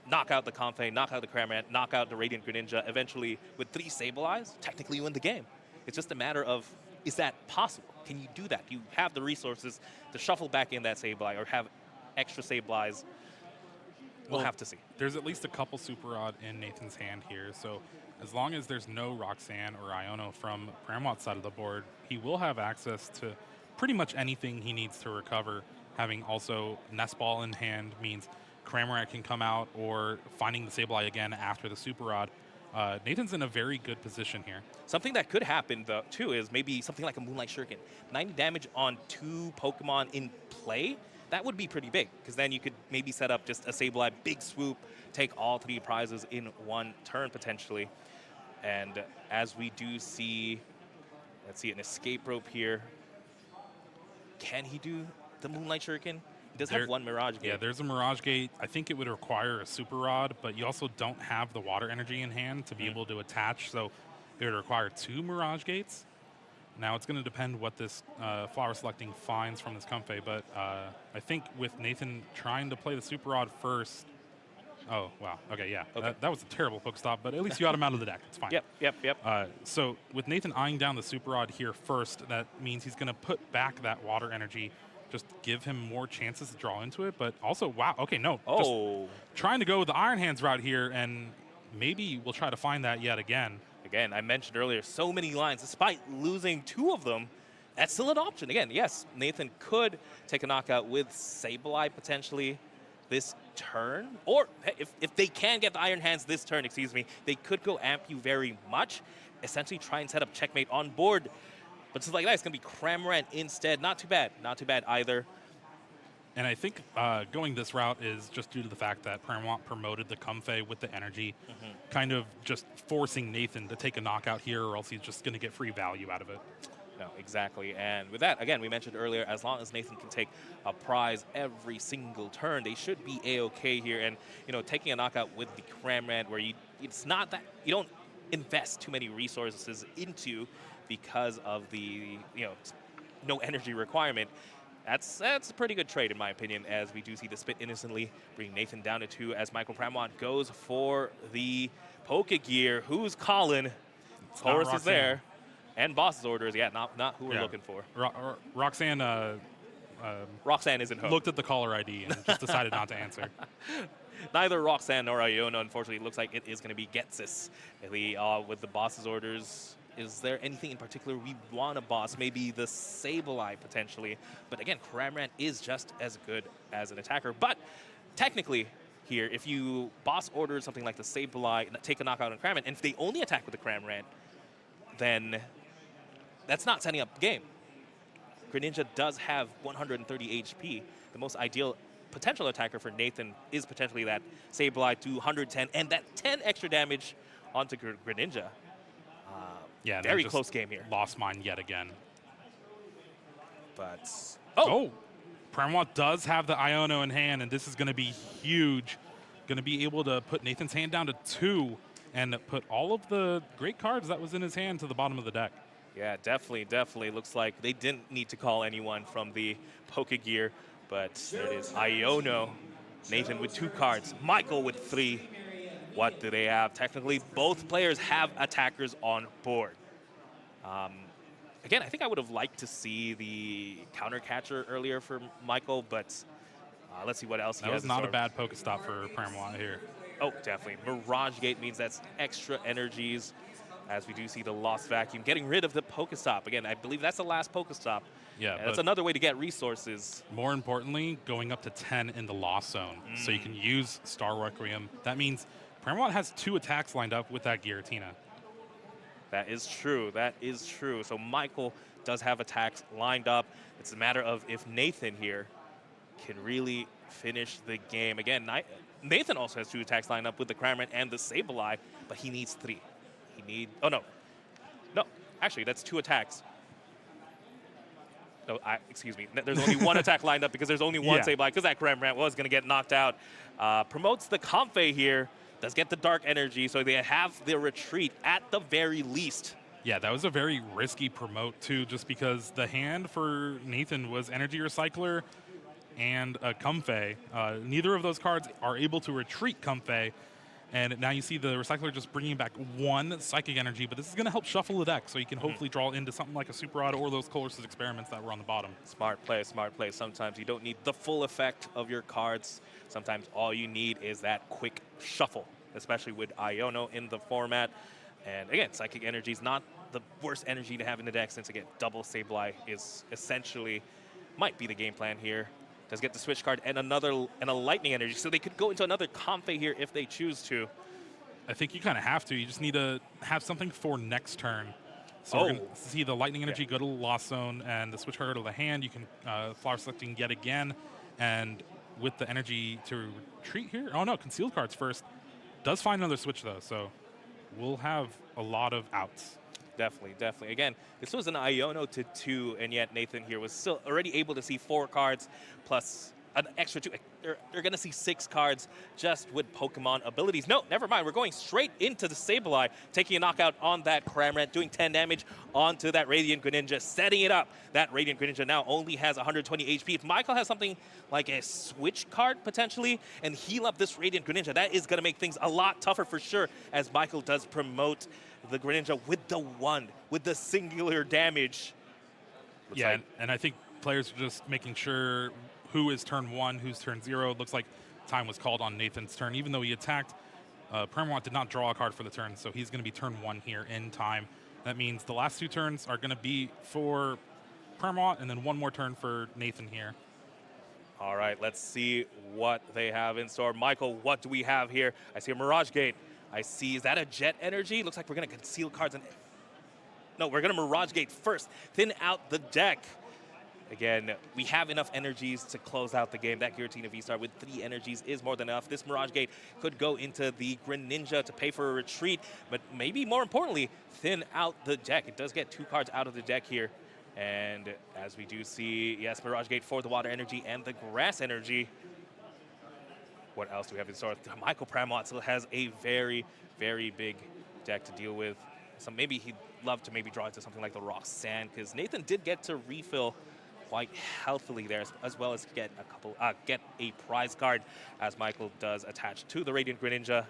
B: knock out the Comfey, knock out the Cramorant, knock out the Radiant Greninja. Eventually, with 3 Sableyes, technically you win the game. It's just a matter of, is that possible? Can you do that? Do you have the resources to shuffle back in that Sableye or have extra Sableyes? We'll have to see.
A: There's at least a couple Super Rod in Nathan's hand here, so as long as there's no Roxanne or Iono from Pramawat's side of the board, he will have access to pretty much anything he needs to recover. Having also Nest Ball in hand means Cramorant can come out, or finding the Sableye again after the Super Rod Nathan's in a very good position here.
B: Something that could happen, though, too, is maybe something like a Moonlight Shuriken. 90 damage on 2 Pokemon in play, that would be pretty big, because then you could maybe set up just a Sableye, big swoop, take all 3 prizes in 1 turn, potentially. And as we do see, let's see, an escape rope here. Can he do the Moonlight Shuriken? He does have 1 Mirage Gate.
A: Yeah, there's a Mirage Gate. I think it would require a Super Rod, but you also don't have the water energy in hand to be able to attach, so it would require 2 Mirage Gates. Now, it's going to depend what this flower selecting finds from this Comfey, but I think with Nathan trying to play the Super Rod first. Oh, wow. Okay, yeah.
B: Okay.
A: That was a terrible Pokestop, but at least you got him out of the deck. It's fine.
B: Yep.
A: So with Nathan eyeing down the Super Rod here first, that means he's going to put back that water energy, just give him more chances to draw into it, but also, wow, okay, no.
B: Oh.
A: Just trying to go the Iron Hands route here, and maybe we'll try to find that yet again.
B: Again, I mentioned earlier, so many lines. Despite losing 2 of them, that's still an option. Again, yes, Nathan could take a knockout with Sableye potentially this turn. Or if they can get the Iron Hands this turn, they could go amp you very much, essentially try and set up checkmate on board. But just like that, it's going to be Cramorant instead. Not too bad. Not too bad either.
A: And I think going this route is just due to the fact that Pramawat promoted the Comfey with the energy, kind of just forcing Nathan to take a knockout here, or else he's just going to get free value out of it.
B: No, exactly. And with that, again, we mentioned earlier, as long as Nathan can take a prize every single turn, they should be A-okay here. And, you know, taking a knockout with the Cramorant, where it's not that you don't invest too many resources into because of the, no energy requirement. That's a pretty good trade, in my opinion, as we do see the Spit innocently bring Nathan down to 2 as Michael Pramawat goes for the Pokegear. Who's calling? Taurus is there. And Boss's orders. Yeah, not who we're looking for.
A: Roxanne
B: Roxanne isn't home.
A: Looked at the caller ID and just decided not to answer.
B: Neither Roxanne nor Iono, unfortunately. It looks like it is going to be Getsis with the Boss's orders. Is there anything in particular we want to boss? Maybe the Sableye, potentially. But again, Cramorant is just as good as an attacker. But technically, here, if you boss order something like the Sableye, take a knockout on Cramorant, and if they only attack with the Cramorant, then that's not setting up the game. Greninja does have 130 HP. The most ideal potential attacker for Nathan is potentially that Sableye to 110, and that 10 extra damage onto Greninja.
A: Yeah,
B: very close game here.
A: Lost mine yet again.
B: But
A: Pramawat does have the Iono in hand, and this is going to be huge. Going to be able to put Nathan's hand down to 2 and put all of the great cards that was in his hand to the bottom of the deck.
B: Yeah, definitely. Looks like they didn't need to call anyone from the Pokegear, but there it is. Iono, Nathan with 2 cards, Michael with 3. What do they have? Technically, both players have attackers on board. Again, I think I would have liked to see the counter catcher earlier for Michael, but let's see what else he has.
A: That was not a bad Pokestop for Pramawat here.
B: Oh, definitely. Mirage Gate means that's extra energies, as we do see the Lost Vacuum getting rid of the Pokestop. Again, I believe that's the last Pokestop.
A: Yeah,
B: and that's another way to get resources.
A: More importantly, going up to 10 in the Lost Zone, so you can use Star Requiem. That means Pramawat has 2 attacks lined up with that Giratina.
B: That is true. So Michael does have attacks lined up. It's a matter of if Nathan here can really finish the game. Again, Nathan also has 2 attacks lined up with the Cramorant and the Sableye, but he needs 3. No, actually, that's 2 attacks. No, excuse me. There's only 1 attack lined up because there's only 1 Sableye, because that Cramorant was going to get knocked out. Promotes the Comfey here. Does get the Dark Energy, so they have the retreat at the very least.
A: Yeah, that was a very risky promote, too, just because the hand for Nathan was Energy Recycler and a Comfey. Neither of those cards are able to retreat Comfey, and now you see the Recycler just bringing back 1 Psychic Energy, but this is going to help shuffle the deck, so you can hopefully draw into something like a Super Rod or those Colossus Experiments that were on the bottom.
B: Smart play. Sometimes you don't need the full effect of your cards. Sometimes all you need is that quick shuffle, especially with Iono in the format. And again, Psychic Energy is not the worst energy to have in the deck, since again, double Sableye is essentially, might be the game plan here. Does get the switch card and a Lightning Energy, so they could go into another Comfey here if they choose to.
A: I think you kind of have to. You just need to have something for next turn. So we're going to see the Lightning Energy go to the Lost Zone, and the switch card go to the hand. You can flower selecting yet again, and with the energy to retreat here. Oh no, concealed cards first. Does find another switch though, so we'll have a lot of outs.
B: Definitely, definitely. Again, this was an Iono to 2, and yet Nathan here was still already able to see 4 cards plus an extra 2. They're going to see 6 cards just with Pokemon abilities. No, never mind. We're going straight into the Sableye, taking a knockout on that Cramorant, doing 10 damage onto that Radiant Greninja, setting it up. That Radiant Greninja now only has 120 HP. If Michael has something like a switch card potentially and heal up this Radiant Greninja, that is going to make things a lot tougher for sure, as Michael does promote the Greninja with the wand, with the singular damage.
A: Yeah, and I think players are just making sure who is turn 1, who's turn 0. It looks like time was called on Nathan's turn. Even though he attacked, Pramawat did not draw a card for the turn, so he's going to be turn 1 here in time. That means the last 2 turns are going to be for Pramawat, and then 1 more turn for Nathan here.
B: All right, let's see what they have in store. Michael, what do we have here? I see a Mirage Gate. I see, is that a Jet Energy? Looks like we're going to conceal cards. No, we're going to Mirage Gate first, thin out the deck. Again, we have enough energies to close out the game. That Giratina V-Star with 3 energies is more than enough. This Mirage Gate could go into the Greninja to pay for a retreat, but maybe more importantly, thin out the deck. It does get 2 cards out of the deck here. And as we do see, yes, Mirage Gate for the Water Energy and the Grass Energy. What else do we have in store? Michael Pramawat still has a very, very big deck to deal with. So maybe he'd love to maybe draw into something like the Roxanne, because Nathan did get to refill quite healthily there, as well as get a prize card, as Michael does attach to the Radiant Greninja.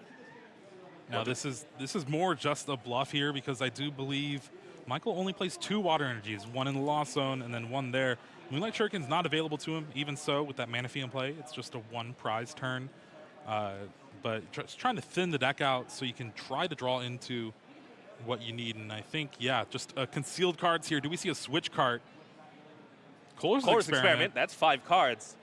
A: Now this is more just a bluff here, because I do believe Michael only plays 2 Water Energies, 1 in the Lost Zone and then 1 there. Moonlight Shuriken's not available to him. Even so, with that Manaphy in play, it's just a 1 prize turn. But just trying to thin the deck out so you can try to draw into what you need. And I think, yeah, just concealed cards here. Do we see a switch card? Color's Experiment.
B: That's 5 cards.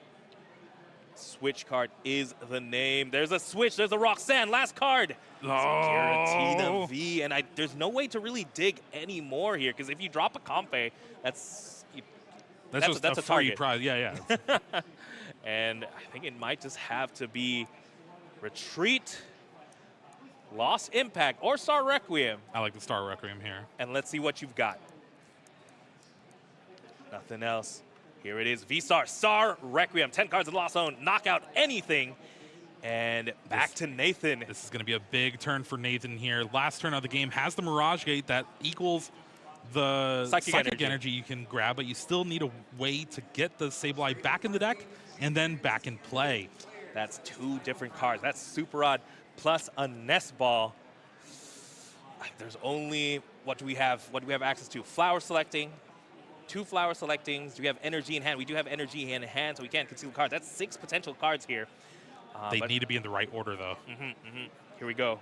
B: Switch card is the name. There's a switch. There's a Roxanne. Last card.
A: Oh.
B: Giratina V. And there's no way to really dig any more here, because if you drop a Compe, that's
A: a
B: free target.
A: Prize. Yeah, yeah.
B: And I think it might just have to be Retreat, Lost Impact, or Star Requiem.
A: I like the Star Requiem here.
B: And let's see what you've got. Nothing else. Here it is, V-Star, Star Requiem, 10 cards in the Lost Zone, knock out anything. And back to Nathan.
A: This is going to be a big turn for Nathan here. Last turn of the game has the Mirage Gate that equals the Psychic energy you can grab, but you still need a way to get the Sableye back in the deck and then back in play.
B: That's 2 different cards. That's Super Odd plus a Nest Ball. There's only, what do we have access to? Flower selecting. 2 flower selectings. Do we have energy in hand? We do have energy in hand, so we can't conceal cards. That's 6 potential cards here.
A: They need to be in the right order, though.
B: Here we go.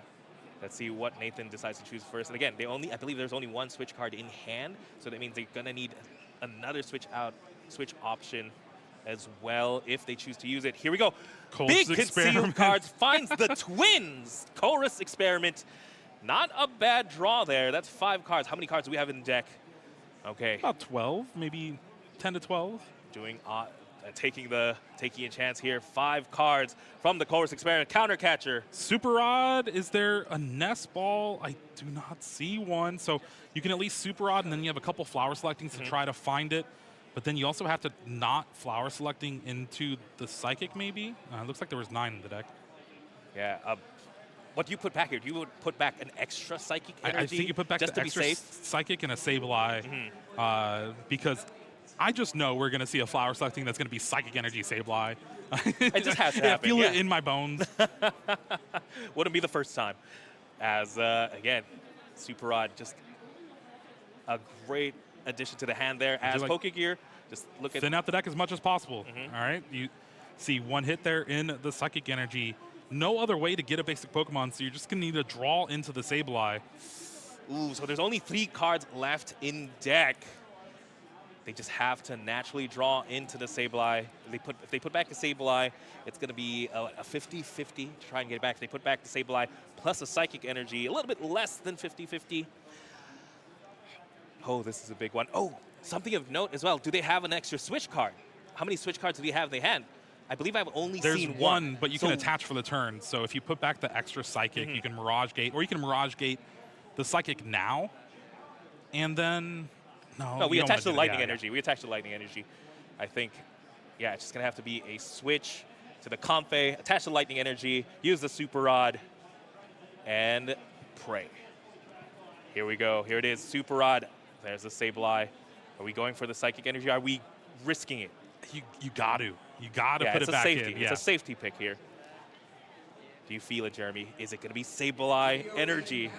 B: Let's see what Nathan decides to choose first. And again, I believe there's only 1 switch card in hand, so that means they're gonna need another switch option as well if they choose to use it. Here we go. Big concealed cards finds the twins. Chorus Experiment. Not a bad draw there. That's 5 cards. How many cards do we have in the deck? Okay.
A: About 12, maybe 10 to 12.
B: Taking a chance here. 5 cards from the Chorus Experiment. Countercatcher.
A: Super Odd. Is there a Nest Ball? I do not see one. So you can at least Super Odd, and then you have a couple flower selectings to try to find it. But then you also have to not flower selecting into the Psychic, maybe? It looks like there was 9 in the deck.
B: Yeah. What do you put back here? Do you put back an extra Psychic energy?
A: I think you put back
B: just
A: the
B: to
A: extra
B: be safe?
A: Psychic and a Sableye, because I just know we're going to see a flower selecting that's going to be Psychic Energy Sableye.
B: It just has to happen.
A: I feel it in my bones.
B: Wouldn't be the first time. As, again, Super Odd, just a great addition to the hand there. As Pokegear, just look at...
A: Thin out the deck as much as possible, all right? You see 1 hit there in the Psychic Energy. No other way to get a basic Pokemon, so you're just going to need to draw into the Sableye.
B: Ooh, so there's only 3 cards left in deck. They just have to naturally draw into the Sableye. If they put back the Sableye, it's going to be a 50-50 to try and get it back. If they put back the Sableye plus a Psychic Energy, a little bit less than 50-50. Oh, this is a big one. Oh, something of note as well. Do they have an extra switch card? How many switch cards do they have in their hand? I believe I've only
A: There's
B: seen
A: one, but you can attach for the turn. So if you put back the extra Psychic, you can Mirage Gate, or you can Mirage Gate the Psychic now, and then...
B: No, we attach the Lightning Energy. We attach the Lightning Energy. I think, yeah, it's just going to have to be a switch to the Comfey, attach the Lightning Energy, use the Super Rod, and pray. Here we go. Here it is, Super Rod. There's the Sableye. Are we going for the Psychic Energy? Are we risking it?
A: You got to. You got to put it back
B: safety.
A: in.
B: It's a safety pick here. Do you feel it, Jeremy? Is it going to be Sableye Energy?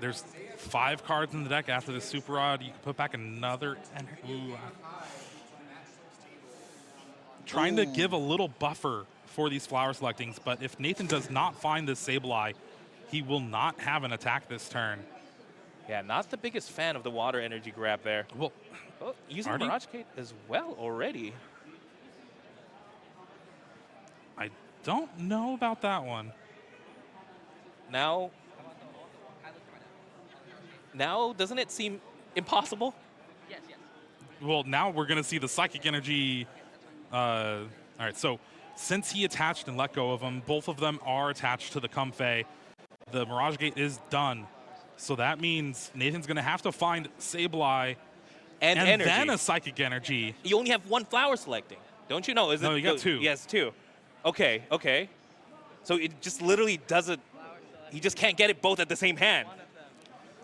A: There's 5 cards in the deck after the Super Rod. You can put back another. Trying to give a little buffer for these flower selectings, but if Nathan does not find this Sableye, he will not have an attack this turn.
B: Yeah, not the biggest fan of the water energy grab there.
A: Well,
B: using Mirage Gate as well already.
A: I don't know about that one.
B: Now, doesn't it seem impossible?
E: Yes, yes.
A: Well, now we're going to see the Psychic Energy. All right, so since he attached and let go of them, both of them are attached to the Comfey. The Mirage Gate is done. So that means Nathan's going to have to find Sableye
B: and energy.
A: Then a Psychic Energy.
B: You only have 1 flower selecting, don't you know?
A: No, you got 2.
B: Yes, 2. Okay, okay. So it just literally doesn't, he just can't get it both at the same hand.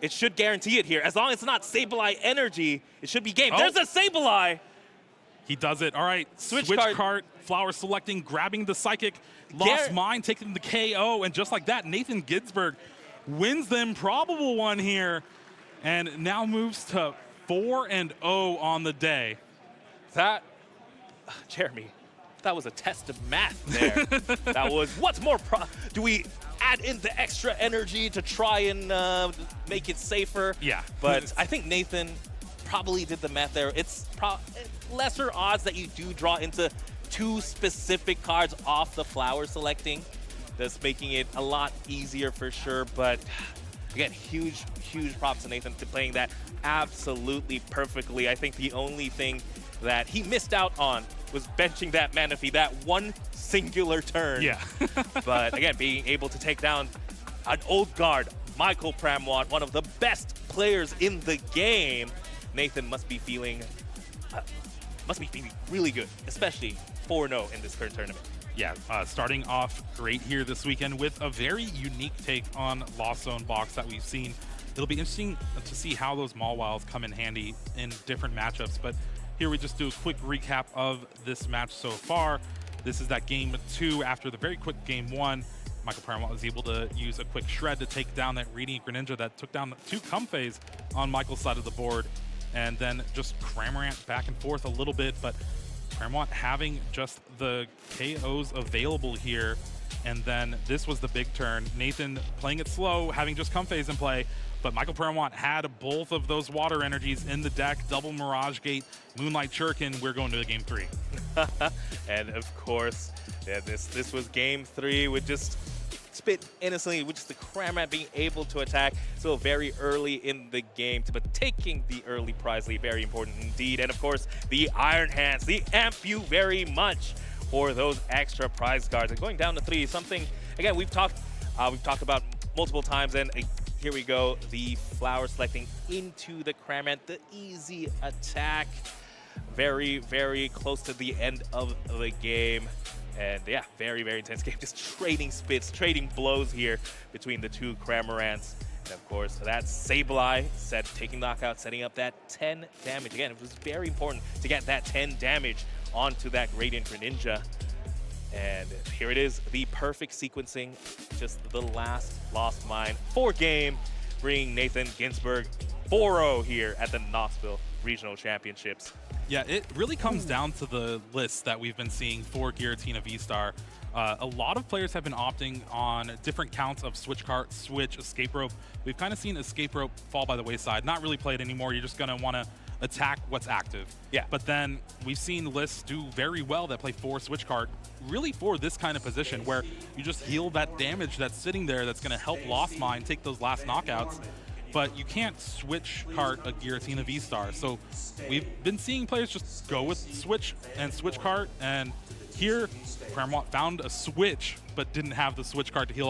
B: It should guarantee it here. As long as it's not Sableye Energy, it should be game.
A: Oh.
B: There's a Sableye!
A: He does it. All right, switch card, flower selecting, grabbing the Psychic, lost mine, taking the KO, and just like that, Nathan Ginsburg wins the improbable one here, and now moves to 4-0 on the day.
B: That, Jeremy, that was a test of math there. That was, what's more, do we add in the extra energy to try and make it safer?
A: Yeah.
B: But I think Nathan probably did the math there. It's lesser odds that you do draw into 2 specific cards off the flower selecting. That's making it a lot easier for sure. But again, huge props to Nathan to playing that absolutely perfectly. I think the only thing that he missed out on was benching that Manaphy that one singular turn.
A: Yeah.
B: But again, being able to take down an old guard, Michael Pramawat, one of the best players in the game, Nathan must be feeling really good, especially 4-0 in this current tournament.
A: Yeah, starting off great here this weekend with a very unique take on Lost Zone box that we've seen. It'll be interesting to see how those Mawwilds come in handy in different matchups, but here we just do a quick recap of this match so far. This is that game 2 after the very quick game 1. Michael Pramawat was able to use a quick shred to take down that Radiant Greninja that took down 2 Comfeys on Michael's side of the board, and then just Cramorant back and forth a little bit, but Pramawat having just the KOs available here, and then this was the big turn. Nathan playing it slow, having just Comfeys in play, but Michael Pramawat had both of those water energies in the deck, double Mirage Gate, Moonlight Shuriken. We're going to game 3.
B: And of course, yeah, this was game 3 with just spit innocently, with just the Cramorant being able to attack. So very early in the game, but taking the early prize lead, very important indeed. And of course, the Iron Hands, the amp you very much for those extra prize cards. And going down to 3, something, again, we've talked about multiple times, and here we go, the flower selecting into the Cramorant, the easy attack. Very, very close to the end of the game. And yeah, very, very intense game. Just trading spits, trading blows here between the 2 Cramorants. And of course, that Sableye taking knockout, setting up that 10 damage. Again, it was very important to get that 10 damage onto that Radiant Greninja. And here it is, the perfect sequencing. Just the last Lost Mine 4 game, bringing Nathan Ginsburg 4-0 here at the Knoxville regional championships.
A: Yeah, it really comes down to the list that we've been seeing for Giratina V-Star. A lot of players have been opting on different counts of Switch Cart, Switch, Escape Rope. We've kind of seen Escape Rope fall by the wayside, not really played anymore. You're just going to want to attack what's active.
B: Yeah.
A: But then we've seen lists do very well that play 4 Switch Cart, really for this kind of position where you just heal that damage that's sitting there that's going to help Lost Mine take those last knockouts. But you can't Switch Cart a Giratina V-Star. So we've been seeing players just go with Switch and Switch Cart, and here Pramawat found a Switch but didn't have the Switch Cart to heal